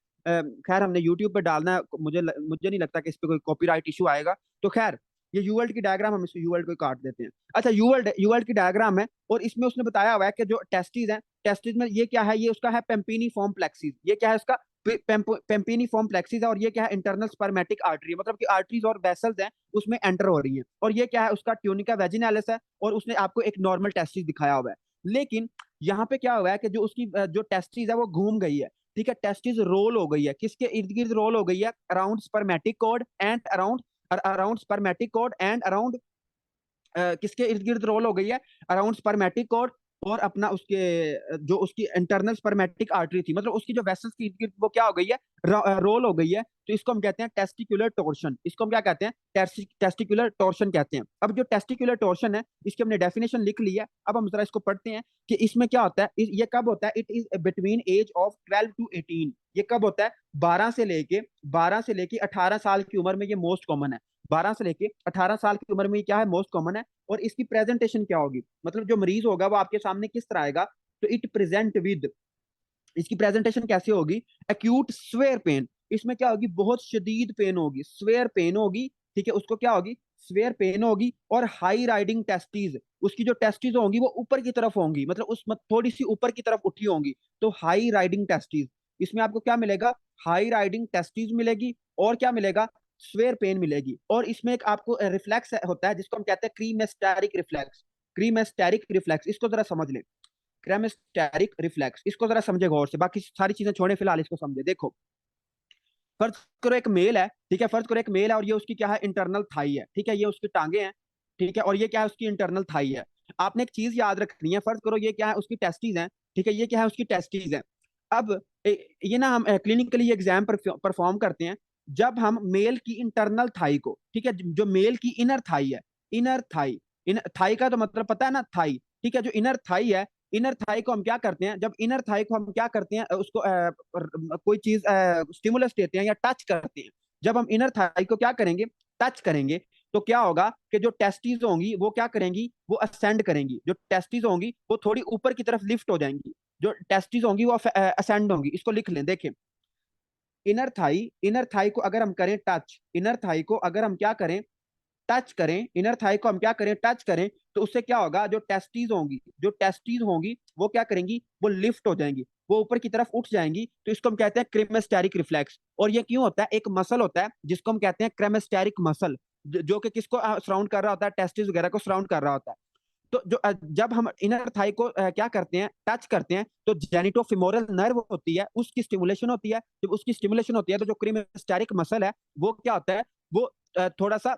खैर हमने यूट्यूब पे डालना है, मुझे नहीं लगता कि इस पे कोई कॉपीराइट इशू आएगा, तो खैर ये यूवर्ल्ड की डायग्राम, हम इस यूवर्ल्ड को काट देते हैं। अच्छा, यूवर्ल्ड यूवर्ल्ड की डायग्राम है, और इसमें उसने बताया हुआ है कि जो टेस्टिस है, टेस्टिस में ये क्या है, ये उसका है पेम्पिनी फॉर्म प्लेक्सिस। ये क्या है उसका, पेम्पिनी फॉर्म प्लेक्सिस है। और ये क्या है, इंटरनल स्पर्मेटिक आर्टरी, मतलब कि आर्टरीज और वेसल्स हैं उसमें एंटर हो रही है। और ये क्या है, उसका ट्यूनिका वेजिनालिस है, और उसने आपको एक नॉर्मल टेस्टिस दिखाया हुआ है। लेकिन यहाँ पे क्या हुआ है कि जो उसकी जो टेस्टिस है वो घूम गई है। ठीक है, टेस्टिस रोल हो गई है, किसके इर्द गिर्द रोल हो गई है, around spermatic cord and around around spermatic cord and around किसके इर्द गिर्द रोल हो गई है, अराउंड स्पर्मेटिक कॉर्ड, और अपना उसके जो उसकी इंटरनल स्पर्मेटिक आर्टरी थी, मतलब उसकी जो वेसल्स की इर्द गिर्द वो क्या हो गई है, रोल हो गई है। तो इसको हम कहते हैं टेस्टिकुलर टोर्शन। इसको हम क्या कहते हैं, टेस्टिकुलर टोर्शन कहते हैं। अब जो टेस्टिकुलर टोर्शन है, इसकी हमने डेफिनेशन लिख ली है। अब हम जरा इसको पढ़ते हैं कि इसमें क्या होता है, ये कब होता है, it is between age of 12 to 18। ये कब होता है, 12 से लेके 18 साल की उम्र में ये मोस्ट कॉमन है। 12 से लेके 18 साल की उम्र में ये क्या है, मोस्ट कॉमन है। और इसकी प्रेजेंटेशन क्या होगी, मतलब जो मरीज होगा वो आपके सामने किस तरह आएगा, तो इट प्रेजेंट विद, इसकी प्रेजेंटेशन कैसे होगी, एक्यूट स्वेयर पेन। इसमें क्या होगी, बहुत शदीद पेन होगी, स्वेयर पेन होगी। ठीक है, उसको क्या होगी, स्वेयर पेन होगी। और हाई राइडिंग टेस्टीज, उसकी जो टेस्टीज होंगी वो ऊपर की तरफ होंगी, मतलब थोड़ी सी ऊपर की तरफ उठी होंगी, तो हाई राइडिंग टेस्टीज। इसमें आपको क्या मिलेगा, हाई राइडिंग टेस्टीज मिलेगी, और क्या मिलेगा, स्वेयर पेन मिलेगी। और इसमें एक आपको रिफ्लेक्स होता है जिसको हम कहते हैं क्रीमेस्टेरिक रिफ्लेक्स। क्रीमेस्टेरिक रिफ्लेक्स, इसको जरा समझ ले, क्रेमेस्टेरिक रिफ्लेक्स, इसको जरा समझे गौर से, बाकी सारी चीजें छोड़े, फिलहाल इसको समझे। देखो, फर्ज करो एक मेल है, ठीक है, फर्ज करो एक मेल है, और ये उसकी क्या है, इंटरनल थाई है। ठीक है, ये उसकी टांगे हैं। ठीक है, और ये क्या है, उसकी इंटरनल थाई है। आपने एक चीज याद रखनी है, फर्ज करो ये क्या है, उसकी टेस्टीज हैं। ठीक है, ये क्या है, उसकी टेस्टीज हैं। अब ये ना हम क्लिनिकली एग्जाम परफॉर्म करते हैं, जब हम मेल की इंटरनल थाई को, ठीक है, जो मेल की इनर थाई है, इनर थाई, इन थाई का तो मतलब पता है ना, थाई। ठीक है, जो इनर थाई है, इनर थाई को हम क्या करते हैं, जब इनर थाई को हम क्या करते हैं, उसको कोई चीज स्टिमुलस देते हैं या टच करते हैं, जब हम इनर थाई को क्या करेंगे, टच करेंगे, तो क्या होगा कि जो टेस्टीज होंगी वो क्या करेंगी, वो असेंड करेंगी। जो टेस्टीज होंगी वो थोड़ी ऊपर की तरफ लिफ्ट हो जाएंगी, जो टेस्टीज होंगी वो असेंड होंगी। इसको लिख लें, देखें, इनर थाई को अगर हम करें टच, इनर थाई को अगर हम क्या करें, टच करें, इनर थाई को हम क्या करें, टच करें, तो उससे क्या होगा, जो टेस्टीज होंगी वो क्या करेंगी, वो लिफ्ट हो जाएंगी, वो ऊपर की तरफ उठ जाएंगी। तो इसको हम कहते हैं क्रेमेस्टेरिक रिफ्लेक्स। और ये क्यों होता है, एक मसल होता है जिसको हम कहते हैं क्रेमेस्टेरिक मसल, जो कि किसको सराउंड कर रहा होता है, टेस्टिस वगैरह को सराउंड कर रहा होता है। तो जो जब हम इनर थाई को क्या करते हैं, टच करते हैं, तो जेनिटोफिमोरल नर्व होती है, उसकी स्टिमुलेशन होती है। जब उसकी स्टिमुलेशन होती है तो जो क्रीमेस्टेरिक मसल है वो क्या होता है, वो थोड़ा सा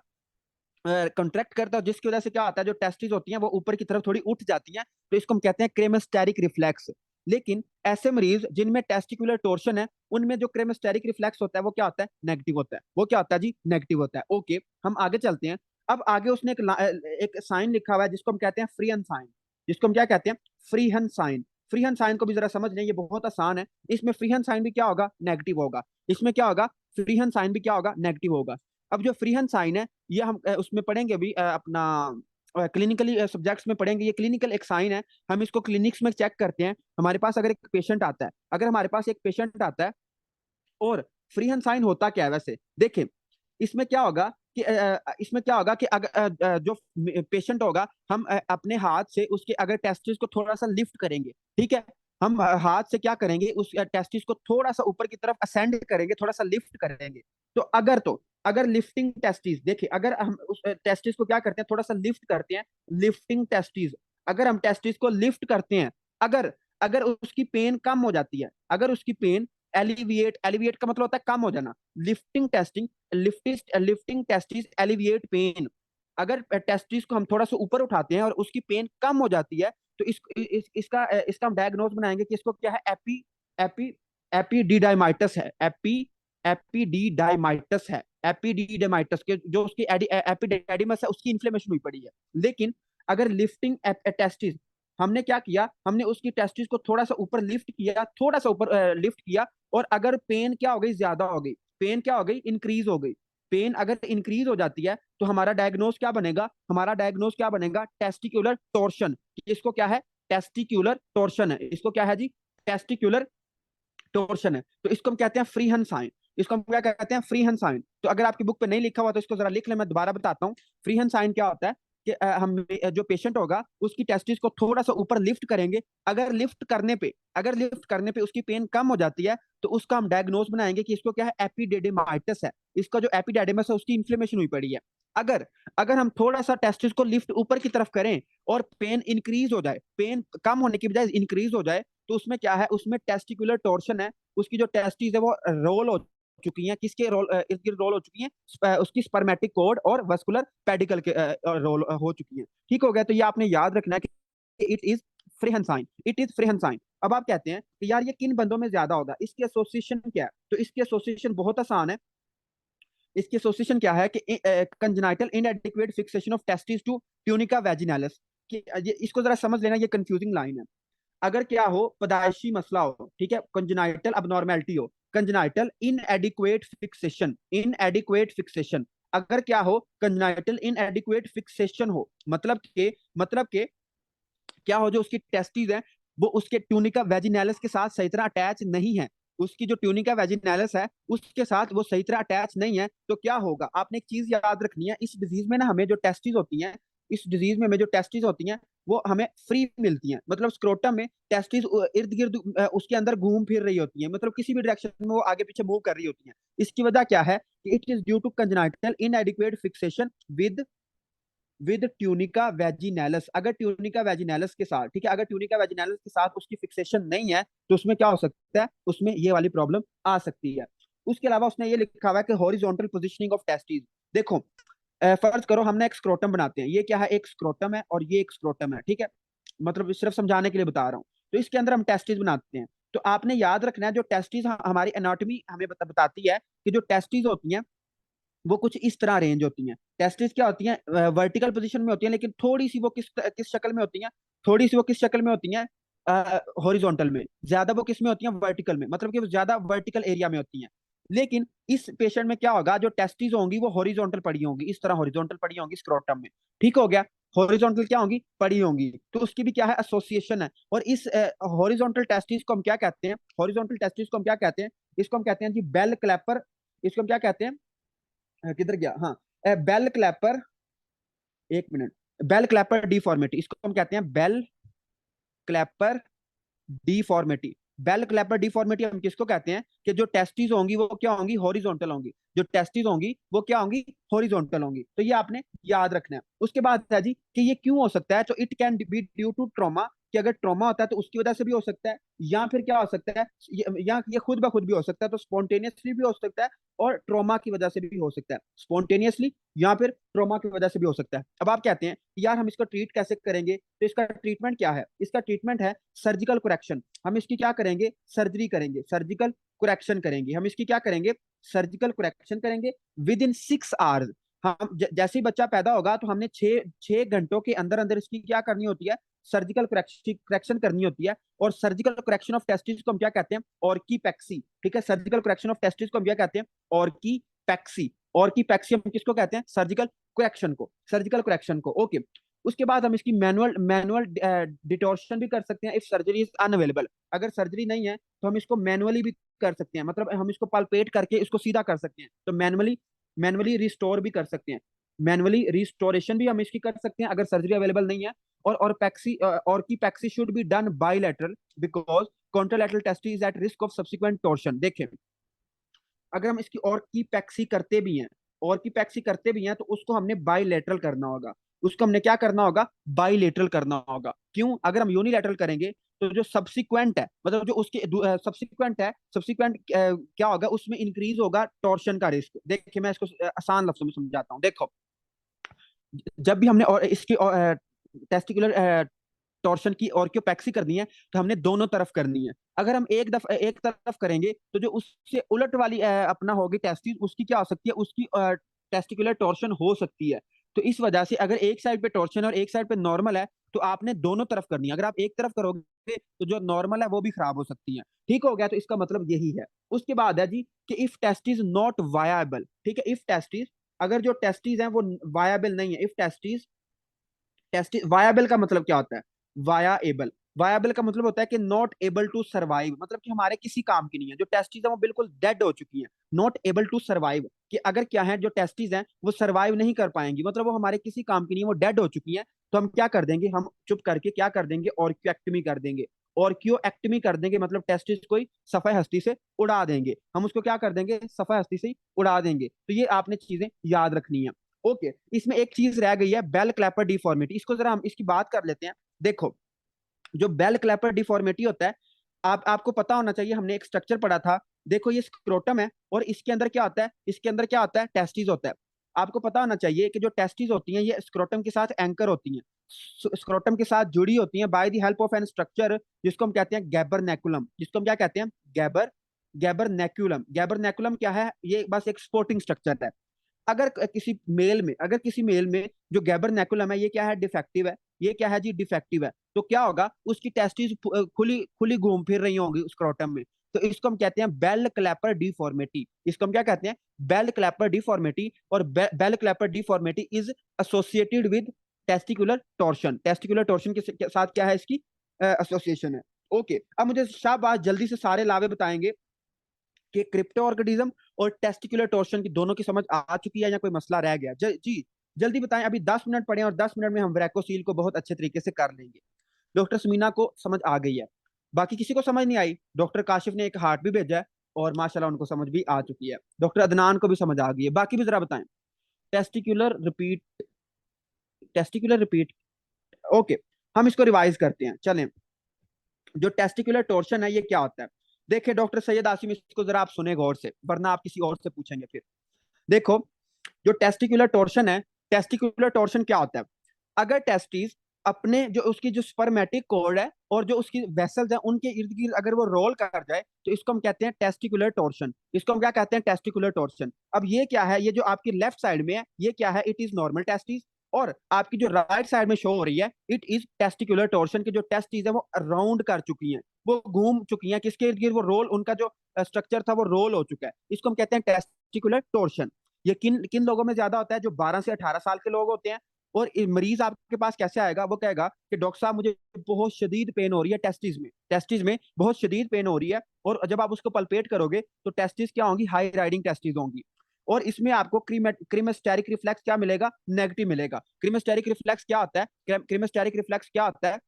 कंट्रैक्ट करता है, जिसकी वजह से क्या होता है, जो टेस्टिस होती हैं वो ऊपर की तरफ थोड़ी उठ जाती हैं, तो इसको हम कहते हैं क्रेमेस्टेरिक रिफ्लेक्स। लेकिन ऐसे मरीज जिनमें टेस्टिकुलर टोर्शन है, उनमें जो क्रेमेस्टेरिक रिफ्लेक्स होता है वो क्या होता है, नेगेटिव होता है। वो क्या होता है जी, नेगेटिव होता है। ओके, हम आगे चलते हैं। अब आगे उसने एक साइन लिखा हुआ है जिसको हम कहते हैं फ्रीहन साइन। जिसको हम क्या कहते हैं, फ्रीहन साइन। फ्रीहन साइन को भी जरा समझ लें, ये बहुत आसान है। इसमें फ्रीहन साइन भी क्या होगा, नेगेटिव होगा। इसमें क्या होगा, फ्रीहन साइन भी क्या होगा, नेगेटिव होगा। अब जो फ्रीहन साइन है, ये हम उसमें पढ़ेंगे भी, अपना क्लिनिकली सब्जेक्ट्स में पढ़ेंगे। ये क्लिनिकल एक साइन है, हम इसको क्लिनिक्स में चेक करते हैं। हमारे पास अगर एक पेशेंट आता है, अगर हमारे पास एक पेशेंट आता है, और फ्रीहन साइन होता क्या है वैसे, देखिए इसमें क्या होगा कि इसमें क्या होगा कि अगर जो पेशेंट होगा, हम अपने हाथ से उसके अगर टेस्टिस को थोड़ा सा लिफ्ट करेंगे, ठीक है, हम हाथ से क्या करेंगे, उस टेस्टिस को थोड़ा सा ऊपर की तरफ असेंड करेंगे, थोड़ा सा लिफ्ट करेंगे। तो अगर लिफ्टिंग टेस्टिस, देखिए अगर हम उस टेस्टिस को क्या करते हैं, थोड़ा सा लिफ्ट करते हैं, लिफ्टिंग टेस्टिस, अगर हम टेस्टिस को लिफ्ट करते हैं, अगर अगर उसकी पेन कम हो जाती है, अगर उसकी पेन एलिविएट, एलिविएट का मतलब होता है कम हो जाना, lifting testing, lifting testis alleviate pain. अगर टेस्टिस को हम थोड़ा सा ऊपर उठाते हैं और उसकी पेन कम हो जाती है, तो इसका हम डायग्नोज बनाएंगे कि इसको क्या है, एपी एपी एपीडीडाइमाइटिस है। एपीडीडाइमाइटिस है। एपीडीडाइमाइटिस के जो उसकी एपिडेडिमस है, उसकी इन्फ्लेमेशन हुई पड़ी है। लेकिन अगर लिफ्टिंग टेस्टिस, हमने क्या किया, हमने उसकी टेस्टिस को थोड़ा सा ऊपर लिफ्ट किया, थोड़ा सा ऊपर लिफ्ट किया, और अगर पेन क्या हो गई, ज्यादा हो गई, पेन क्या हो गई, इंक्रीज हो गई, पेन अगर इंक्रीज हो जाती है, तो हमारा डायग्नोज क्या बनेगा, हमारा डायग्नोज क्या बनेगा, टेस्टिकुलर टोर्शन। इसको क्या है, टेस्टिकुलर टोर्शन है। इसको क्या है जी, टेस्टिकुलर टोर्शन है। तो इसको हम कहते हैं फ्रीहन साइन। इसको हम क्या कहते हैं, फ्रीहन साइन। तो अगर आपकी बुक पे नहीं लिखा हुआ तो इसको जरा लिख ले, मैं दोबारा बताता हूँ। फ्रीहन साइन क्या होता है कि हम जो पेशेंट होगा उसकी टेस्टिस को थोड़ा सा ऊपर लिफ्ट करेंगे, अगर लिफ्ट करने पे उसकी पेन कम हो जाती है, तो उसका हम डायग्नोज बनाएंगे कि इसको क्या है, एपिडेडिमाइटिस है। इसका जो एपिडेडिमस है उसकी इन्फ्लेमेशन हुई पड़ी है। अगर अगर हम थोड़ा सा टेस्टिस को लिफ्ट ऊपर की तरफ करें और पेन इंक्रीज हो जाए, पेन कम होने की बजाय इंक्रीज हो जाए, तो उसमें क्या है, उसमें टेस्टिकुलर टोर्शन है। उसकी जो टेस्टिस है वो रोल हो चुकी हैं, किसके रोल, इर्द गिर्द रोल हो चुकी हैं, उसकी स्पर्मेटिक कॉर्ड और वस्कुलर पेडिकल के रोल हो चुकी हैं। ठीक हो गया, तो ये आपने याद रखना है कि it is Prehn sign, it is Prehn sign. अब आप कहते हैं कि यार ये किन बंदों में ज्यादा होगा, इसकी एसोसिएशन क्या है, तो इसकी एसोसिएशन बहुत आसान है। इसकी एसोसिएशन क्या है कि congenital inadequate fixation of testis to tunica vaginalis. कि इसको जरा समझ लेना, ये कंफ्यूजिंग लाइन है। अगर क्या हो, पैदाइशी मसला हो, ठीक है, कंजेनाइटल अबनॉर्मेलिटी हो, कंजेनाइटल इनएडिक्वेट फिक्सेशन, इनएडिक्वेट फिक्सेशन। अगर क्या हो, कंजेनाइटल इनएडिक्वेट फिक्सेशन हो, मतलब के क्या हो, जो उसकी टेस्टिस है वो उसके ट्यूनिका वेजिनालिस के साथ सही तरह अटैच नहीं है। उसकी जो ट्यूनिका वेजिनालिस है उसके साथ वो सही तरह अटैच नहीं है, तो क्या होगा, आपने एक चीज याद रखनी है, इस डिजीज में ना हमें जो टेस्टिस होती हैं, इस डिजीज में हमें जो टेस्टिस होती हैं वो हमें फ्री मिलती हैं। मतलब स्क्रोटम में टेस्टिस इर्द गिर्द उसके अंदर घूम फिर रही होती हैं, मतलब किसी भी डायरेक्शन में वो आगे पीछे मूव कर रही होती हैं। इसकी वजह क्या है कि it is due to congenital inadequate fixation with tunica vaginalis. अगर ट्यूनिका वेजिनैलिस के साथ, ठीक है, अगर ट्यूनिका वेजिनैलिस के साथ उसकी फिक्सेशन नहीं है, तो उसमें क्या हो सकता है, उसमें ये वाली प्रॉब्लम आ सकती है। उसके अलावा उसने ये लिखा हुआ है कि हॉरिजॉन्टल पोजिशनिंग ऑफ टेस्टिस। देखो, फर्ज करो हमने एक स्क्रोटम बनाते हैं, ये क्या है, एक स्क्रोटम है और ये एक स्क्रोटम है, ठीक है, मतलब सिर्फ समझाने के लिए बता रहा हूँ। तो इसके अंदर हम टेस्टिस बनाते हैं। तो आपने याद रखना है, जो टेस्टिस हमारी एनाटॉमी हमें बताती है कि जो टेस्टिस होती हैं वो कुछ इस तरह अरेंज होती हैं। टेस्टिस क्या होती हैं, वर्टिकल पोजीशन में होती हैं, लेकिन थोड़ी सी वो किस किस शक्ल में होती हैं, थोड़ी सी वो किस शक्ल में होती हैं, हॉरिजॉन्टल में। ज्यादा वो किस में होती हैं, वर्टिकल में, मतलब कि वो ज्यादा वर्टिकल एरिया में होती हैं। लेकिन इस पेशेंट में क्या होगा, जो टेस्टिस होंगी वो हॉरिजॉन्टल पड़ी होंगी, इस तरह हॉरिजॉन्टल पड़ी होंगी स्क्रोटम में। ठीक हो गया, हॉरिजॉन्टल क्या होंगी, पड़ी होंगी। तो उसकी भी क्या है, एसोसिएशन है। और इस हॉरिजॉन्टल टेस्टिस को हम क्या कहते हैं, हॉरिजॉन्टल टेस्टिस को हम क्या कहते हैं, इसको हम कहते हैं जी बेल क्लैपर। इसको हम क्या कहते हैं, किधर गया, हाँ, बेल क्लैपर, एक मिनट, बेल क्लैपर डिफॉर्मिटी, इसको हम कहते हैं bell clapper deformity. Bell clapper deformity हम किसको कहते हैं कि जो टेस्टिस होंगी वो क्या होंगी, हॉरिजॉन्टल होंगी। जो टेस्टिस होंगी वो क्या होंगी, हॉरिजॉन्टल होंगी। तो ये आपने याद रखना है। उसके बाद है जी कि ये क्यों हो सकता है, तो it can be due to trauma, कि अगर ट्रॉमा होता है तो उसकी वजह से भी हो सकता है, या फिर क्या हो सकता है, या ये खुद ब खुद भी हो सकता है, तो स्पॉन्टेनियसली भी हो सकता है और ट्रॉमा की वजह से भी हो सकता है, स्पॉन्टेनियसली या फिर ट्रॉमा की वजह से भी हो सकता है। अब आप कहते हैं यार हम इसको ट्रीट कैसे करेंगे, तो इसका ट्रीटमेंट क्या है, इसका ट्रीटमेंट है सर्जिकल करेक्शन। हम इसकी क्या करेंगे, सर्जरी करेंगे, सर्जिकल करेक्शन करेंगे। हम इसकी क्या करेंगे, सर्जिकल करेक्शन करेंगे विद इन 6 आवर्स। हम जैसे ही बच्चा पैदा होगा तो हमने छह छह घंटों के अंदर अंदर इसकी क्या करनी होती है, सर्जिकल करेक्शन करनी होती है। और सर्जिकल करेक्शन ऑफ टेस्टिस को हम क्या कहते हैं, ऑर्कीपेक्सी। ठीक है, सर्जिकल करेक्शन ऑफ टेस्टिस को हम क्या कहते हैं, ऑर्कीपेक्सी। ऑर्कीपेक्सी हम किसको कहते हैं, सर्जिकल करेक्शन को, सर्जिकल करेक्शन को। ओके, उसके बाद हम इसकी मैनुअल मैनुअल डिटोर्शन भी कर सकते हैं इफ सर्जरी इज अनअवेलेबल। अगर सर्जरी नहीं है तो हम इसको मैनुअली भी कर सकते हैं, मतलब हम इसको पल्पेट करके इसको सीधा कर सकते हैं। तो मैनुअली मैनुअली रिस्टोर भी कर सकते हैं, मैनुअली रिस्टोरेशन भी हम इसकी कर सकते हैं अगर सर्जरी अवेलेबल नहीं है। और पैक्सी और की pexy should be done bilateral because contralateral testis is at risk of subsequent torsion. देखें, अगर हम इसकी और की पैक्सी करते भी हैं, और की पैक्सी करते भी हैं, तो उसको हमने बाइलेटरल करना होगा। उसको हमने क्या करना होगा, बाइलेटरल करना होगा। क्यों, अगर हम यूनिलेटरल करेंगे तो जो सब्सिक्वेंट है, मतलब जो उसके सब्सिक्वेंट है, सब्सिक्वेंट क्या होगा, उसमें इंक्रीज होगा टॉर्शन का रिस्क। देखिए मैं इसको आसान लफ्जों में समझाता हूँ। देखो, जब भी हमने और इसकी टेस्टिकुलर टॉर्शन की ऑर्कियोपैक्सी करनी है तो हमने दोनों तरफ करनी है। अगर हम एक तरफ करेंगे तो जो उससे उलट वाली अपना होगी टेस्टिस, उसकी क्या हो सकती है, उसकी टेस्टिकुलर टॉर्शन हो सकती है। तो इस वजह से अगर एक साइड पे टॉर्शन और एक साइड पे नॉर्मल है तो आपने दोनों तरफ करनी है। अगर आप एक तरफ करोगे तो जो नॉर्मल है वो भी खराब हो सकती है। ठीक हो गया, तो इसका मतलब यही है। उसके बाद है जी कि इफ टेस्ट इज नॉट वायाबल। ठीक है, इफ टेस्टिस, अगर जो टेस्टिस हैं वो वायाबल नहीं है, इफ टेस्टिस, टेस्ट वायाबल का मतलब क्या होता है, वायाएबल। वायाबल का मतलब होता है कि नॉट एबल टू सर्वाइव, मतलब कि हमारे किसी काम की नहीं है। जो टेस्टिस है वो बिल्कुल डेड हो चुकी हैं, नॉट एबल टू सर्वाइव, कि अगर क्या है, जो टेस्टिस हैं वो सर्वाइव नहीं कर पाएंगी, मतलब वो हमारे किसी काम की नहीं है, वो डेड हो चुकी हैं। तो हम क्या कर देंगे, हम चुप करके क्या कर देंगे, ऑर्क्यूएक्टमी कर देंगे। ऑर्क्यूएक्टमी कर देंगे मतलब टेस्टिस को ही सफाई हस्ती से उड़ा देंगे। हम उसको क्या कर देंगे, सफाई हस्ती से ही उड़ा देंगे। तो ये आपने चीजें याद रखनी है। ओके, इसमें एक चीज रह गई है, बेल क्लैपर डिफॉर्मिटी। इसको जरा हम इसकी बात कर लेते हैं। देखो, जो बेल क्लैपर डिफॉर्मिटी होता है, आपको पता होना चाहिए, हमने एक स्ट्रक्चर पढ़ा था। देखो ये स्क्रोटम है और इसके अंदर क्या होता है, इसके अंदर क्या होता है, टेस्टिस होता है। आपको पता होना चाहिए कि जो टेस्टिस होती हैं ये स्क्रोटम के साथ एंकर होती हैं, स्क्रोटम के साथ जुड़ी होती हैं by the help of an structure जिसको हम कहते हैं गैबरनैकुलम। जिसको हम क्या कहते हैं, गैबरनैकुलम। गैबरनैकुलम क्या है, ये बस एक सपोर्टिंग स्ट्रक्चर है। अगर किसी मेल में जो गैबरनैकुलम है ये क्या है, डिफेक्टिव है, ये क्या है जी, डिफेक्टिव है, तो क्या होगा, उसकी टेस्टिस खुली खुली घूम फिर रही होंगी स्क्रोटम में। तो इसको हम कहते हैं बेल क्लैपर डिफॉर्मिटी। इसको हम क्या कहते हैं, बेल क्लैपर डिफॉर्मिटी। और bell clapper deformity is associated with testicular torsion. Testicular torsion के साथ क्या है, इसकी एसोसिएशन है। ओके, अब मुझे शाबाश जल्दी से सारे लावे बताएंगे कि क्रिप्टो ऑर्किडिज्म और टेस्टिकुलर टॉर्शन की दोनों की समझ आ चुकी है या कोई मसला रह गया, जी जल्दी बताएं। अभी 10 मिनट पड़े और 10 मिनट में हम वैकोसील को बहुत अच्छे तरीके से कर लेंगे। डॉक्टर समीना को समझ आ गई है, बाकी किसी को समझ नहीं आई। डॉक्टर काशिफ ने एक हार्ट भी भेजा है और माशाल्लाह उनको समझ भी आ चुकी है। डॉक्टर अदनान को भी समझ आ गई है, बाकी भी जरा बताएं। Testicular repeat, testicular repeat. Okay, हम इसको रिवाइज करते हैं, चलें। जो टेस्टिकुलर टॉर्शन है ये क्या होता है, देखिए डॉक्टर सैयद आसिम, इसको जरा आप सुने गौर से, वरना आप किसी और से पूछेंगे फिर। देखो, जो टेस्टिकुलर टॉर्शन है, टेस्टिकुलर टॉर्शन क्या होता है, अगर टेस्टिस अपने जो उसकी जो स्पर्मेटिक कॉर्ड है और जो उसकी वेसल्स है उनके इर्द गिर्द अगर वो रोल कर जाए तो इसको हम कहते हैं टेस्टिकुलर टॉर्शन। इसको हम क्या कहते हैं, टेस्टिकुलर टॉर्शन। अब ये क्या है, ये जो आपकी लेफ्ट साइड में है ये क्या है, इट इज नॉर्मल टेस्टिस। और आपकी जो राइट साइड में शो हो रही है इट इज टेस्टिकुलर टॉर्शन की जो टेस्टिस है वो राउंड कर चुकी हैं, वो घूम चुकी हैं, किसके इर्द गिर्द, वो रोल, उनका जो स्ट्रक्चर था वो रोल हो चुका है। इसको हम कहते हैं टेस्टिकुलर टॉर्शन। ये किन किन लोगों में ज्यादा होता है, जो 12 से 18 साल के लोग होते हैं। और मरीज आपके पास कैसे आएगा, वो कहेगा कि डॉक्टर साहब मुझे बहुत शदीद पेन हो रही है टेस्टिस में, टेस्टिस में बहुत शदीद पेन हो रही है। और जब आप उसको पल्पेट करोगे तो टेस्टिस क्या होंगी, हाई राइडिंग टेस्टिस होंगी। और इसमें आपको क्रीमेस्टेरिक रिफ्लेक्स क्या मिलेगा, नेगेटिव मिलेगा। क्रीमेस्टेरिक रिफ्लेक्स क्या होता है, क्रीमेस्टेरिक रिफ्लेक्स क्या होता है,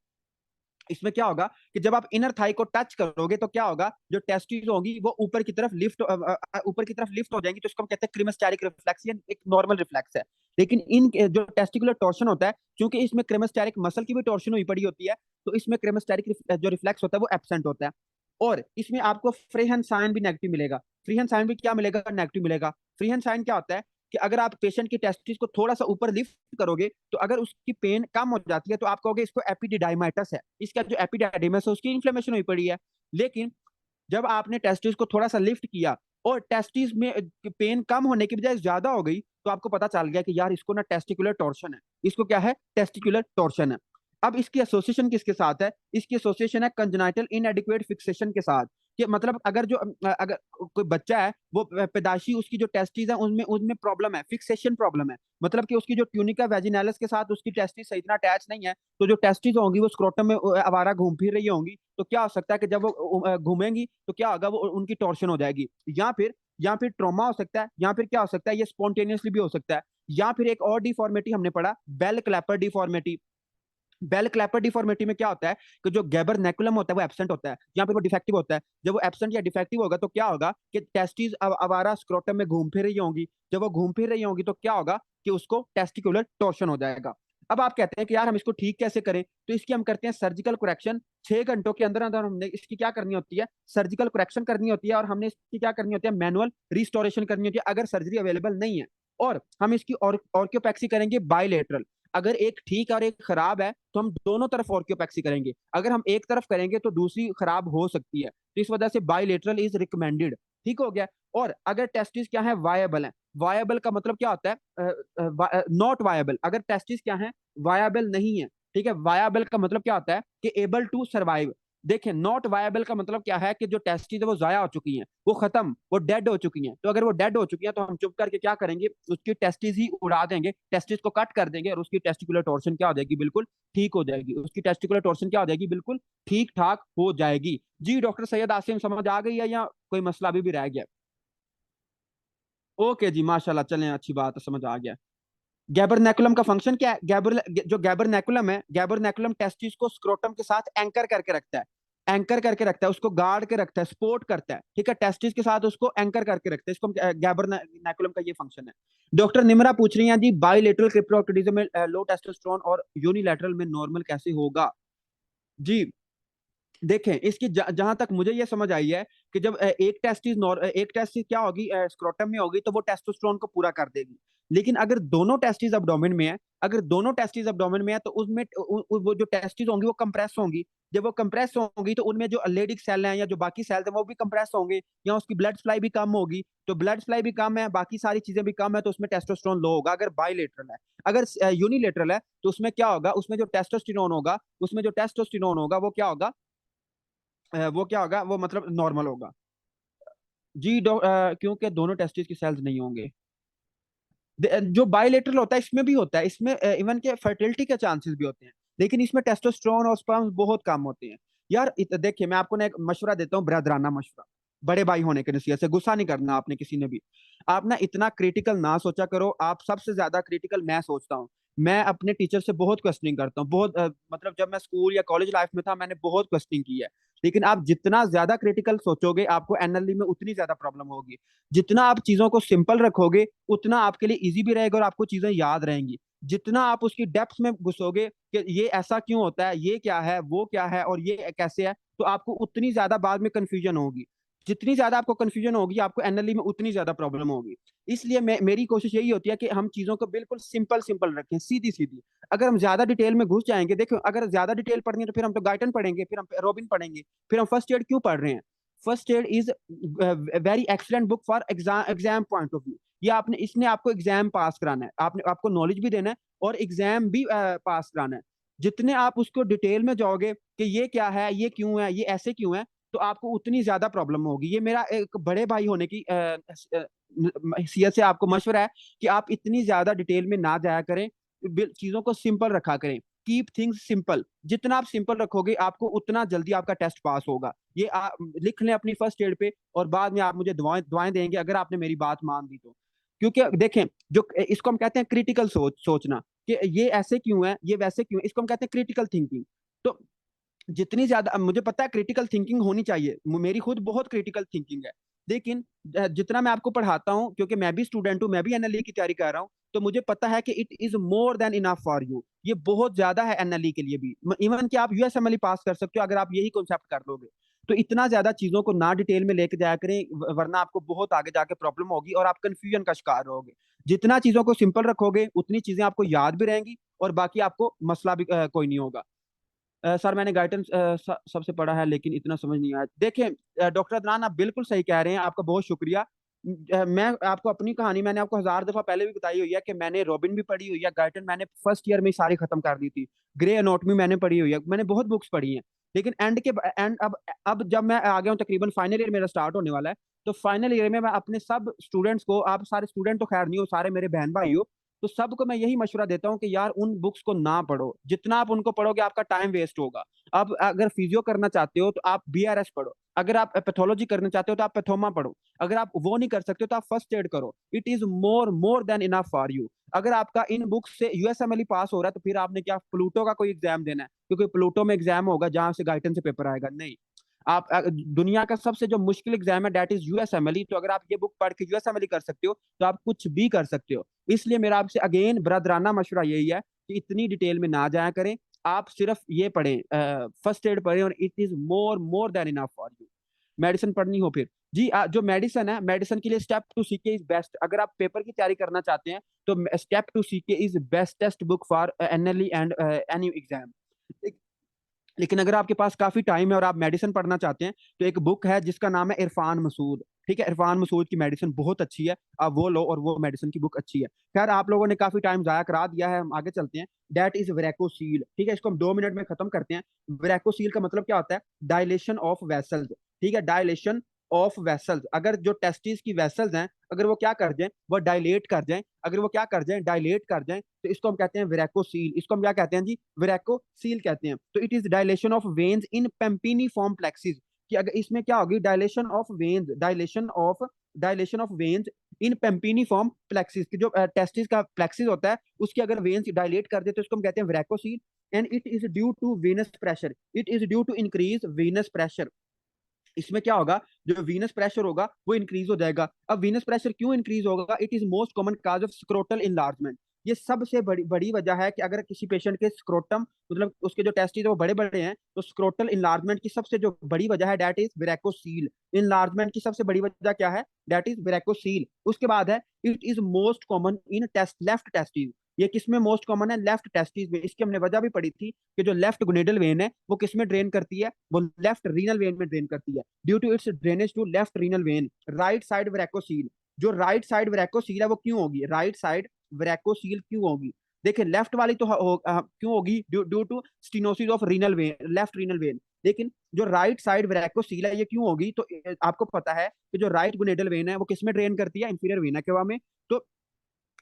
इसमें क्या होगा कि जब आप इनर थाई को टच करोगे तो क्या होगा, जो टेस्टिस होगी वो ऊपर की तरफ लिफ्ट हो जाएंगी, तो इसको हम कहते हैं क्रिमेस्टेरिक रिफ्लेक्स, ये एक नॉर्मल रिफ्लेक्स है। लेकिन इन जो टेस्टिकुलर टॉर्शन होता है, क्योंकि इसमें क्रिमेस्टेरिक मसल की भी टॉर्शन हुई पड़ी होती है, तो इसमें क्रिमेस्टेरिक जो रिफ्लेक्स होता है वो एब्सेंट होता है। और इसमें आपको फ्रीहैंड साइन भी नेगेटिव मिलेगा। फ्रीहैंड साइन भी क्या मिलेगा, नेगेटिव मिलेगा। फ्रीहैंड साइन क्या होता है कि अगर आप पेशेंट की टेस्टिस को थोड़ा सा ऊपर लिफ्ट करोगे, तो अगर उसकी पेन कम हो जाती है तो आप कहोगे इसको एपिडिडाइमाइटिस है, इसका जो एपिडाइडिमस है उसकी इन्फ्लेमेशन हुई पड़ी है। लेकिन जब आपने टेस्टिस को थोड़ा सा लिफ्ट किया और टेस्टिस में पेन कम होने की बजाय ज्यादा हो गई, तो आपको पता चल गया कि यार इसको ना टेस्टिकुलर टॉर्शन है, इसको क्या है, टेस्टिकुलर टॉर्शन है। अब इसकी एसोसिएशन किसके साथ है, इसकी एसोसिएशन है कंजेनाइटल इनएडिक्वेट फिक्सेशन के साथ। कि मतलब अगर कोई बच्चा है, वो पैदाइशी उसकी जो टेस्टिस है उनमें उनमें प्रॉब्लम है, फिक्सेशन प्रॉब्लम है, मतलब कि उसकी जो ट्यूनिका वेजिनालिस के साथ उसकी टेस्टिस सही तरह अटैच नहीं है, तो जो टेस्टिस होंगी वो स्क्रोटम में आवारा घूम फिर रही होंगी, तो क्या हो सकता है कि जब वो घूमेंगी तो क्या होगा, वो उनकी टॉर्शन हो जाएगी। या फिर ट्रॉमा हो सकता है, या फिर क्या हो सकता है, ये स्पॉन्टेनियसली भी हो सकता है। या फिर एक और डिफॉर्मिटी हमने पढ़ा, bell clapper deformity. Bell clapper deformity में क्या होता है कि जो गैबर नेकुलम होता है वो एब्सेंट होता है, या फिर वो डिफेक्टिव होता है। जब वो एब्सेंट या डिफेक्टिव होगा तो क्या होगा कि टेस्टिस आवारा स्क्रोटम में घूम फिर रही होंगी, जब वो घूम फिर रही होंगी तो क्या होगा कि उसको टेस्टिकुलर टॉर्शन हो जाएगा। अब आप कहते हैं कि यार हम इसको ठीक कैसे करें, तो इसकी हम करते हैं सर्जिकल करेक्शन। 6 घंटों के अंदर अंदर हमने इसकी क्या करनी होती है, सर्जिकल करेक्शन करनी होती है, और हमने इसकी क्या करनी होती है, मैनुअल रिस्टोरेशन करनी होती है अगर सर्जरी अवेलेबल नहीं है। और हम इसकी ऑर्कियोपैक्सी करेंगे बायलेटरल। अगर एक ठीक और एक खराब है तो हम दोनों तरफ ऑर्कियोपैक्सी करेंगे, अगर हम एक तरफ करेंगे तो दूसरी खराब हो सकती है, तो इस वजह से बायलेटरल इज रिकमेंडेड। ठीक हो गया। और अगर टेस्टिस क्या है, वायबल है। वायबल का मतलब क्या होता है, नॉट वायबल। अगर टेस्टिस क्या है, वायबल नहीं है, ठीक है। वायबल का मतलब क्या होता है कि एबल टू सर्वाइव। देखें, नॉट वायबल का मतलब क्या है कि जो टेस्टिस है वो जाया हो चुकी हैं, वो खत्म, वो डेड हो चुकी हैं। तो अगर वो डेड हो चुकी हैं तो हम चुप करके क्या करेंगे, उसकी टेस्टिस ही उड़ा देंगे, टेस्टिस को कट कर देंगे, और उसकी टेस्टिकुलर टॉर्शन क्या हो जाएगी, बिल्कुल ठीक हो जाएगी। उसकी टेस्टिकुलर टॉर्शन क्या हो जाएगी, बिल्कुल ठीक ठाक हो जाएगी। जी डॉक्टर सैयद आसिम, समझ आ गई है या कोई मसला अभी भी रह गया? ओके जी, माशाल्लाह, चलें, अच्छी बात है, समझ आ गया। गैबरनेकुलम का फंक्शन क्या है, जो गैबरनेकुलम है, गैबरनेकुलम टेस्टिस को स्क्रोटम के साथ एंकर करके रखता है। एंकर करके रखता है, उसको गार्ड के रखता है, सपोर्ट करता है, ठीक है। टेस्टिस के साथ उसको एंकर करके रखता है, इसको गैबरनेकुलम का ये फंक्शन है। डॉक्टर निमरा पूछ रही हैं जी, बाइलेटरल क्रिप्टोक्रेटिज्म में लो टेस्टोस्टेरोन और यूनिलैटरल में नॉर्मल कैसे होगा? जी देखें, इसकी जहां तक मुझे ये समझ आई है कि जब एक टेस्टिस क्या होगी, स्क्रोटम में होगी, तो वो टेस्टोस्टेरोन को पूरा कर देगी। लेकिन अगर दोनों टेस्टिस अब्डोमेन में है, अगर दोनों टेस्टिस अब्डोमेन में है, तो उसमें वो जो टेस्टिस होंगी वो कंप्रेस होंगी। जब वो कंप्रेस होंगी तो उनमें जो लेडिक सेल हैं या जो बाकी सेल्स हैं वो भी कंप्रेस होंगे, या उसकी ब्लड सप्लाई भी कम होगी। तो ब्लड सप्लाई भी कम है, बाकी सारी चीजें भी कम है, तो उसमें टेस्टोस्टेरोन लो होगा अगर बाइलेटरल है। अगर यूनिलेटरल है तो उसमें क्या होगा, उसमें जो टेस्टोस्टेरोन होगा वो क्या होगा, वो क्या होगा, वो मतलब नॉर्मल होगा। जी क्योंकि दोनों टेस्टिस की सेल्स नहीं होंगे। जो बायलेटरल होता है इसमें भी होता है, इसमें इवन के फर्टिलिटी के चांसेस भी होते हैं, लेकिन इसमें टेस्टोस्टेरोन और स्पर्म्स बहुत कम होते हैं। यार देखिए, मैं आपको ना एक मशवरा देता हूँ, ब्रदराना मशवरा, बड़े भाई होने के नसीहत से, गुस्सा नहीं करना आपने किसी ने भी। आप ना इतना क्रिटिकल ना सोचा करो, आप सबसे ज्यादा क्रिटिकल मैं सोचता हूँ। मैं अपने टीचर से बहुत क्वेश्चनिंग करता हूँ, बहुत मतलब जब मैं स्कूल या कॉलेज लाइफ में था मैंने बहुत क्वेश्चनिंग की है। लेकिन आप जितना ज्यादा क्रिटिकल सोचोगे आपको एनएलडी में उतनी ज्यादा प्रॉब्लम होगी। जितना आप चीजों को सिंपल रखोगे उतना आपके लिए इजी भी रहेगा और आपको चीजें याद रहेंगी। जितना आप उसकी डेप्थ में घुसोगे कि ये ऐसा क्यों होता है, ये क्या है, वो क्या है, और ये कैसे है, तो आपको उतनी ज्यादा बाद में कंफ्यूजन होगी। जितनी ज्यादा आपको कंफ्यूजन होगी आपको एनएलई में उतनी ज्यादा प्रॉब्लम होगी। इसलिए मेरी कोशिश यही होती है कि हम चीजों को बिल्कुल सिंपल सिंपल रखें, सीधी सीधी। अगर हम ज्यादा डिटेल में घुस जाएंगे, देखो अगर ज्यादा डिटेल पढ़नी है तो फिर हम तो गाइटन पढ़ेंगे, फिर हम रोबिन पढ़ेंगे, फिर हम फर्स्ट एड क्यों पढ़ रहे हैं? First aid is very excellent book for exam point of view. ये आपने इसने आपको एग्जाम पास कराना है, आपने आपको नॉलेज भी देना है और एग्जाम भी पास कराना है। जितने आप उसको डिटेल में जाओगे कि ये क्या है, ये क्यों है, ये ऐसे क्यों है, तो आपको उतनी ज्यादा प्रॉब्लम होगी। ये मेरा एक बड़े भाई होने की हैसियत से आपको मशवरा है कि आप इतनी ज्यादा डिटेल में ना जाया करें, चीजों को सिंपल रखा करें। कीप थिंग्स सिंपल, जितना आप सिंपल रखोगे आपको उतना जल्दी आपका टेस्ट पास होगा। ये लिख लें अपनी फर्स्ट एड पे, और बाद में आप मुझे दुआएं दुआएं देंगे अगर आपने मेरी बात मान दी तो। क्योंकि देखें, जो इसको हम कहते हैं क्रिटिकल सोचना, कि ये ऐसे क्यों है, ये वैसे क्यों है, इसको हम कहते हैं क्रिटिकल थिंकिंग। तो जितनी ज्यादा मुझे पता है क्रिटिकल थिंकिंग होनी चाहिए, मेरी खुद बहुत क्रिटिकल थिंकिंग है, लेकिन जितना मैं आपको पढ़ाता हूँ, क्योंकि मैं भी स्टूडेंट हूँ, मैं भी एनएलई की तैयारी कर रहा हूँ, तो मुझे पता है कि it is more than enough for you, ये बहुत ज्यादा है एनएलई के लिए भी। इवन कि आप यूएसएमएलई पास कर सकते हो अगर आप यही कॉन्सेप्ट कर लोगे। तो इतना ज्यादा चीजों को ना डिटेल में लेके जाया करें, वरना आपको बहुत आगे जाके प्रॉब्लम होगी और आप कंफ्यूजन का शिकार रहोगे। जितना चीजों को सिंपल रखोगे उतनी चीजें आपको याद भी रहेंगी, और बाकी आपको मसला भी कोई नहीं होगा। सर मैंने गाइडेंस सबसे पढ़ा है लेकिन इतना समझ नहीं आया। देखिए डॉक्टर अदनान, आप बिल्कुल सही कह रहे हैं, आपका बहुत शुक्रिया। मैं आपको अपनी कहानी मैंने आपको 1000 दफा पहले भी बताई हुई है कि मैंने रॉबिन भी पढ़ी हुई है, गाइटन मैंने फर्स्ट ईयर में ही सारी खत्म कर दी थी, ग्रे एनाटॉमी मैंने पढ़ी हुई है, मैंने बहुत बुक्स पढ़ी हैं। लेकिन एंड अब जब मैं आ गया हूँ, तकरीबन फाइनल ईयर मेरा स्टार्ट होने वाला है, तो फाइनल ईयर में मैं अपने सब स्टूडेंट्स को, आप सारे स्टूडेंट तो खैर नहीं हो, सारे मेरे बहन भाई हो, तो सबको मैं यही मशवरा देता हूँ कि यार उन बुक्स को ना पढ़ो, जितना आप उनको पढ़ोगे आपका टाइम वेस्ट होगा। आप अगर फिजियो करना चाहते हो तो आप बीआरएस पढ़ो, अगर आप पैथोलॉजी करना चाहते हो तो आप पैथोमा पढ़ो, अगर आप वो नहीं कर सकते हो तो आप फर्स्ट एड करो। It is more than enough for you. अगर आपका इन बुक्स से यूएसएमएलई पास हो रहा है तो फिर आपने क्या प्लूटो का कोई एग्जाम देना है? क्योंकि प्लूटो में एग्जाम होगा जहां से गाइटन से पेपर आएगा नहीं। आप दुनिया का सबसे जो मुश्किल एग्जाम है दैट इज यूएसएमएलई, तो अगर आप ये बुक पढ़ के यूएसएमएलई कर सकते हो तो आप कुछ भी कर सकते हो। इसलिए मेरा आपसे अगेन ब्रदराना मशवरा यही है कि इतनी डिटेल में ना जाया करें, आप सिर्फ ये पढ़ें, फर्स्ट एड पढ़ें, और it is more than enough for you. Medicine पढ़नी हो फिर जी, जो मेडिसिन है, मेडिसिन के लिए step two CK is best. अगर आप पेपर की तैयारी करना चाहते हैं तो step two CK is bestest book for NLE and any exam. लेकिन अगर आपके पास काफी टाइम है और आप मेडिसिन पढ़ना चाहते हैं, तो एक बुक है जिसका नाम है इरफान मसूद। ठीक है, इरफान मसूद की मेडिसिन बहुत अच्छी है, आप वो लो, और वो मेडिसिन की बुक अच्छी है। खैर आप लोगों ने काफी टाइम जाया करा दिया है, हम आगे चलते हैं। That is varicocele. ठीक है, इसको हम 2 मिनट में खत्म करते हैं। वेरेकोसील का मतलब क्या होता है? Dilation of vessels. ठीक है, डायलेशन ऑफ वेसल्स। अगर जो टेस्टिस की वेसल्स हैं, अगर वो क्या कर जाए, वो डायलेट कर जाए, अगर वो क्या कर जाए, डायलेट कर जाए, तो इसको हम कहते हैं वेरेकोसील। इसको हम क्या कहते हैं जी? वेरेकोसील कहते हैं। तो it is dilation of veins in pampiniform plexus. कि अगर इसमें क्या होगी, dilation of veins, dilation of veins in pampiniform plexus, की जो टेस्टिस का प्लेक्सिस होता है उसकी अगर वेन्स डायलेट कर दे तो इसको हम कहते हैं varicocele. And it is due to venous pressure, it is due to increase venous pressure. इसमें क्या होगा, जो वीनस प्रेशर होगा वो इंक्रीज हो जाएगा। अब वीनस प्रेशर क्यों इंक्रीज होगा? It is most common cause of scrotal enlargement. ये सबसे बड़ी बड़ी वजह है कि अगर किसी पेशेंट के स्क्रोटम, मतलब उसके जो टेस्टिस है वो बड़े बड़े हैं, तो स्क्रोटल इनलार्जमेंट की सबसे जो बड़ी वजह है दैट इज वेरेकोसील। इनलार्जमेंट की सबसे बड़ी वजह क्या है? That is varicocele. उसके बाद है it is most common in test left testis. ये किसमें मोस्ट कॉमन है? लेफ्ट टेस्टिस में। इसकी हमने वजह भी पढ़ी थी कि जो लेफ्ट गोनेडल वेन है वो किस में ड्रेन करती है? वो लेफ्ट रीनल वेन में ड्रेन करती है। Due to its drainage to left renal vein, right side varicocele. जो राइट साइड वेरेकोसील है वो क्यों होगी? राइट साइड वेरेकोसील क्यों होगी? देखिए लेफ्ट वाली तो क्यों होगी? Due to stenosis of renal vein, left renal vein. लेकिन जो राइट साइड वेरेकोसील है ये क्यों होगी? तो आपको पता है कि जो राइट गोनेडल वेन है वो किसमें ड्रेन करती है? इंफीरियर वेना केवा में। तो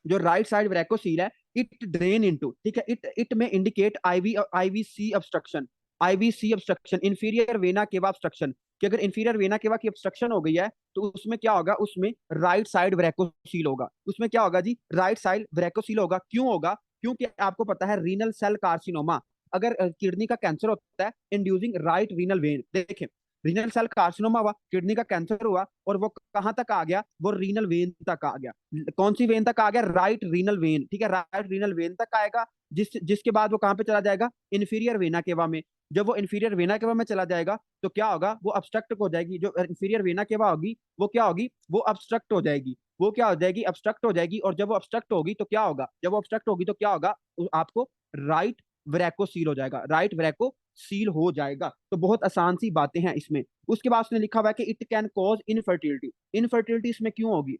जो राइट साइड वेरेकोसील है, इट ड्रेन इनटू, ठीक है, इट में indicate IVC obstruction, IVC obstruction, inferior vena cava obstruction. कि अगर इंफीरियर वेना केवा की ऑब्स्ट्रक्शन हो गई है तो उसमें क्या होगा? उसमें राइट साइड वेरेकोसील होगा। उसमें क्या होगा जी? राइट साइड वेरेकोसील होगा। क्यों होगा? क्योंकि आपको पता है रीनल सेल कार्सिनोमा, अगर किडनी का कैंसर होता है इंड्यूसिंग राइट रीनल वेन। देखिए रीनल सेल कार्सिनोमा हुआ, किडनी का कैंसर हुआ, और वो कहां तक आ गया? वो रीनल वेन तक आ गया। कौन सी वेन तक आ गया? Right renal vein. ठीक है, राइट रीनल वेन तक आएगा, जिसके बाद वो कहां पे चला जाएगा? इंफीरियर वेना केवा में। जब वो इंफीरियर वेना केवा में चला जाएगा तो क्या होगा? वो अब्स्ट्रक्ट हो जाएगी। जो इंफीरियर वेना केवा होगी वो क्या होगी? वो अब्स्ट्रक्ट हो जाएगी। वो क्या हो जाएगी? अब्स्ट्रक्ट हो जाएगी। और जब वो अब्स्ट्रक्ट होगी तो क्या होगा? जब वो अब्स्ट्रक्ट होगी तो क्या होगा? आपको राइट वरेको सील हो जाएगा, राइट वरेको सील हो जाएगा। तो बहुत आसान सी बातें हैं इसमें। उसके बाद उसने लिखा हुआ है कि it can cause infertility. Infertility इसमें क्यों होगी?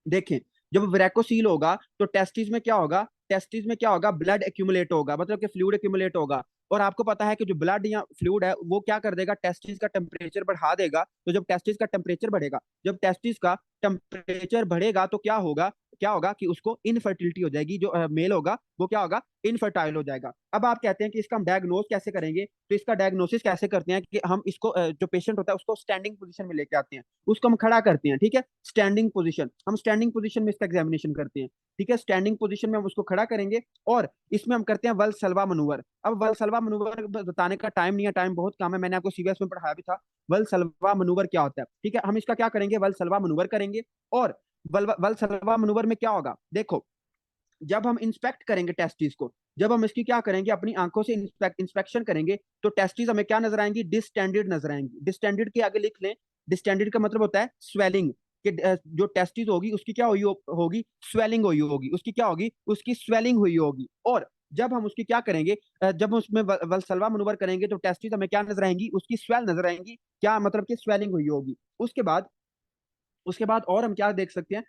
देखें, जब वेरेकोसील होगा तो टेस्टिस में क्या होगा? टेस्टिस में क्या होगा? ब्लड एक्यूमुलेट होगा, मतलब कि फ्लूइड एक्यूमुलेट होगा। और आपको पता है कि जो ब्लड या फ्लूइड है वो क्या कर देगा? टेस्टिस का टेम्परेचर बढ़ा देगा। तो जब टेस्टिस का टेम्परेचर बढ़ेगा, जब टेस्टिस का टेम्परेचर बढ़ेगा तो क्या होगा? क्या होगा कि उसको इनफर्टिलिटी हो जाएगी, जो मेल होगा वो क्या होगा, इनफर्टाइल हो जाएगा। अब आप कहते हैं कि इसका हम डायग्नोस कैसे करेंगे, तो इसका डायग्नोसिस कैसे करते हैं कि हम इसको जो पेशेंट होता है उसको स्टैंडिंग पोजीशन में लेके आते हैं, उसको हम खड़ा करते हैं, ठीक है, स्टैंडिंग पोजीशन, हम स्टैंडिंग पोजीशन में इसका एग्जामिनेशन करते हैं, ठीक है, स्टैंडिंग पोजीशन में हम उसको खड़ा करेंगे और इसमें हम करते हैं वल्सल्वा मनूवर। अब वल्सल्वा मनूवर बताने का टाइम नहीं है, टाइम बहुत कम है, मैंने आपको सीवीएस में पढ़ाया भी था वल्सल्वा मनूवर क्या होता है, ठीक है। हम इसका क्या करेंगे, वल्सल्वा मनूवर करेंगे। और वल्सल्वा मनूवर में क्या होगा, देखो, जब हम इंस्पेक्ट करेंगे टेस्टिस को, जब हम इसकी क्या करेंगे, अपनी आंखों से इंस्पेक्शन करेंगे, तो टेस्टिस हमें क्या नजर आएंगी, डिस्टेंडेड नजर आएंगी। डिस्टेंडेड के आगे लिख लें, डिस्टेंडेड का मतलब होता है स्वेलिंग, कि जो टेस्टिस होगी उसकी क्या हुई होगी, स्वेलिंग हुई होगी, उसकी क्या होगी, उसकी स्वेलिंग हुई होगी। और जब हम उसकी क्या करेंगे, जब हम उसमें वल्सल्वा मनूवर करेंगे तो टेस्टिस हमें क्या नजर आएंगी, उसकी स्वेल नजर आएंगी, क्या मतलब कि स्वेलिंग हुई होगी। उसके बाद और हम क्या देख सकते हैं,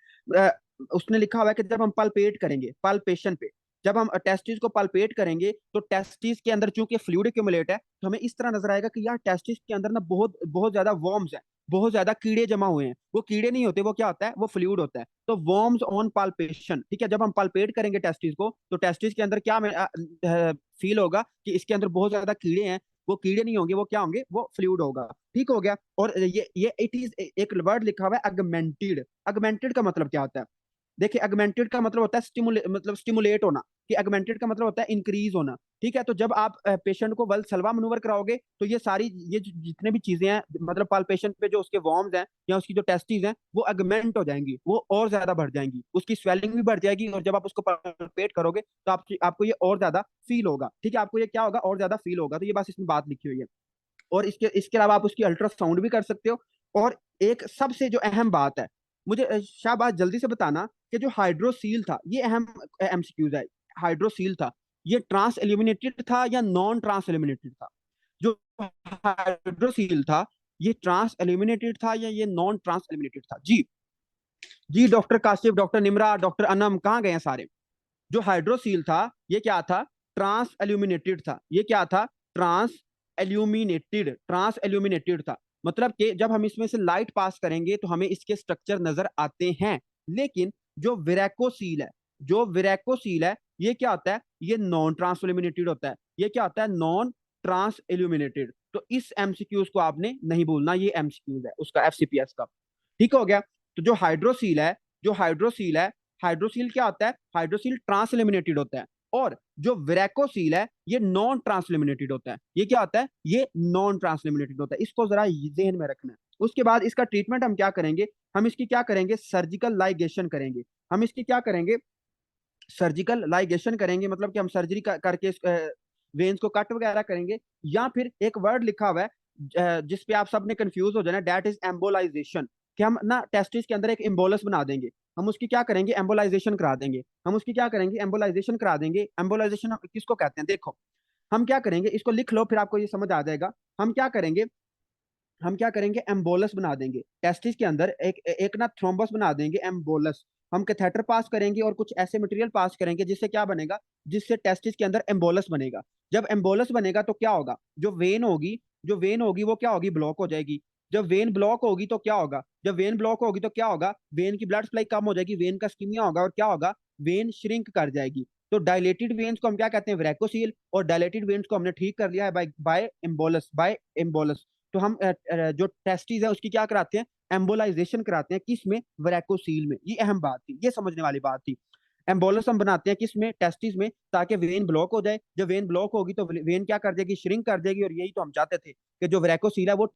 उसने लिखा हुआ है कि जब हम पल्पेट करेंगे, पल्पेशन पे, जब हम टेस्टिस को पल्पेट करेंगे तो टेस्टिस के अंदर चूंकि फ्लूइड एक्यूमुलेट है, तो हमें इस तरह नजर आएगा कि यार टेस्टिस के अंदर ना बहुत बहुत ज्यादा वॉर्म्स है, बहुत ज्यादा कीड़े जमा हुए हैं। वो कीड़े नहीं होते, वो क्या होता है, वो फ्लूइड होता है। तो वॉर्म्स ऑन पल्पेशन, ठीक है, जब हम पल्पेट करेंगे टेस्टिस को तो टेस्टिस के अंदर क्या फील होगा कि इसके अंदर बहुत ज्यादा कीड़े हैं। वो कीड़े नहीं होंगे, वो क्या होंगे, वो फ्लूइड होगा। ठीक हो गया। और ये इट इज एक वर्ड लिखा हुआ है अगमेंटेड। अगमेंटेड का मतलब क्या होता है, देखिए, अगमेंटेड का मतलब होता है मतलब स्टिमुलेट होना, कि अगमेंटेड का मतलब होता है इंक्रीज होना। ठीक है, तो जब आप पेशेंट को वल्सल्वा मनूवर कराओगे तो ये सारी, ये जितने भी चीजें हैं, मतलब पाल्पेशन पे जो उसके वॉर्म्स हैं या उसकी जो टेस्टिस हैं वो अगमेंट हो जाएंगी, वो और ज्यादा बढ़ जाएंगी, उसकी स्वेलिंग भी बढ़ जाएगी। और जब आप उसको पल्पेट करोगे तो आपको ये और ज्यादा फील होगा। ठीक है, आपको ये क्या होगा, और ज्यादा फील होगा। तो ये बस इसमें बात लिखी हुई है। और इसके अलावा आप उसकी अल्ट्रासाउंड भी कर सकते हो। और एक सबसे जो अहम बात है, मुझे शाहबाज जल्दी से बताना कि जो हाइड्रोसील था, ये अहम एमसीक्यूज है। हाइड्रोसील था, ये ट्रांस एल्यूमिनेटेड था या नॉन ट्रांस एल्यूमिनेटेड था? जो हाइड्रोसील था, ये ट्रांस एल्यूमिनेटेड था या ये नॉन ट्रांस एल्यूमिनेटेड था? जी, जी doctor Kashif, doctor Nimra, doctor Anam, कहाँ गए हैं सारे? जो हाइड्रोसील था, ये क्या था, ट्रांस एल्यूमिनेटेड था। ये क्या था, ट्रांस एल्यूमिनेटेड था। मतलब कि जब हम इसमें से लाइट पास करेंगे तो हमें इसके स्ट्रक्चर नजर आते हैं। लेकिन जो विरेकोसील है, जो विरेकोसील है, ये क्या होता है, ये नॉन ट्रांस एल्यूमिनेटेड होता है। ये क्या होता है, नॉन ट्रांस एल्यूमिनेटेड। तो इस एमसीक्यूज को आपने नहीं भूलना, ये एमसीक्यूज है उसका, एफसीपीएस का। ठीक हो गया। तो जो हाइड्रोसील है, जो हाइड्रोसील है, हाइड्रोसील क्या होता है, हाइड्रोसील ट्रांस एलिमिनेटेड होता है। और जो विरेकोसील है, ये नॉन ट्रांसलिमिनेटेड होता है। ये क्या होता है, ये नॉन ट्रांसलिमिनेटेड होता है। इसको जरा जहन में रखना है। उसके बाद इसका ट्रीटमेंट हम क्या करेंगे, हम इसकी क्या करेंगे, सर्जिकल लाइगेशन करेंगे। हम इसकी क्या करेंगे, सर्जिकल लाइगेशन करेंगे, मतलब कि हम सर्जरी करके वेन्स को कट वगैरह करेंगे। या फिर एक वर्ड लिखा हुआ है जिसपे आप सब ने कंफ्यूज हो जाना, दैट इज एम्बोलाइजेशन। कि हम ना टेस्टिस के अंदर एक एम्बोलस बना देंगे, हम उसकी क्या करेंगे, एम्बोलाइजेशन करा देंगे। हम उसकी क्या करेंगे, एम्बोलाइजेशन करा देंगे। एम्बोलाइजेशन किसको कहते हैं, देखो, हम क्या करेंगे, इसको लिख लो फिर आपको ये समझ आ जाएगा। हम क्या करेंगे, हम क्या करेंगे, एम्बोलस बना देंगे टेस्टिस के अंदर, एक ना थ्रोम्बस बना देंगे, एम्बोलस। हम कैथेटर पास करेंगे और कुछ ऐसे मटेरियल पास करेंगे जिससे क्या बनेगा, जिससे टेस्टिस के अंदर एम्बोलस बनेगा। जब एम्बोलस बनेगा तो क्या होगा, जो वेन होगी, जो वेन होगी वो क्या होगी, ब्लॉक हो जाएगी। जब वेन ब्लॉक होगी तो क्या होगा, जब वेन ब्लॉक होगी तो क्या होगा, वेन की ब्लड सप्लाई कम हो जाएगी, वेन का स्कीमिया होगा और क्या होगा, वेन श्रिंक कर जाएगी। तो डायलेटेड वेन्स को हम क्या कहते हैं, वैकोसील। और डायलेटेड वेन्स को हमने ठीक कर लिया है by by embolus, by embolus. तो हम जो टेस्टिस है उसकी क्या कराते हैं, एम्बोलाइजेशन कराते हैं, किसमें, वैकोसील में। ये अहम बात थी, ये समझने वाली बात थी। एम्बोलस हम बनाते हैं किसमें, टेस्टिस में, ताकि वेन ब्लॉक हो जाए। जब वेन ब्लॉक होगी तो वेन क्या कर देगी, श्रिंक कर देगी। और यही तो हम चाहते थे कि जो वैकोसील है वो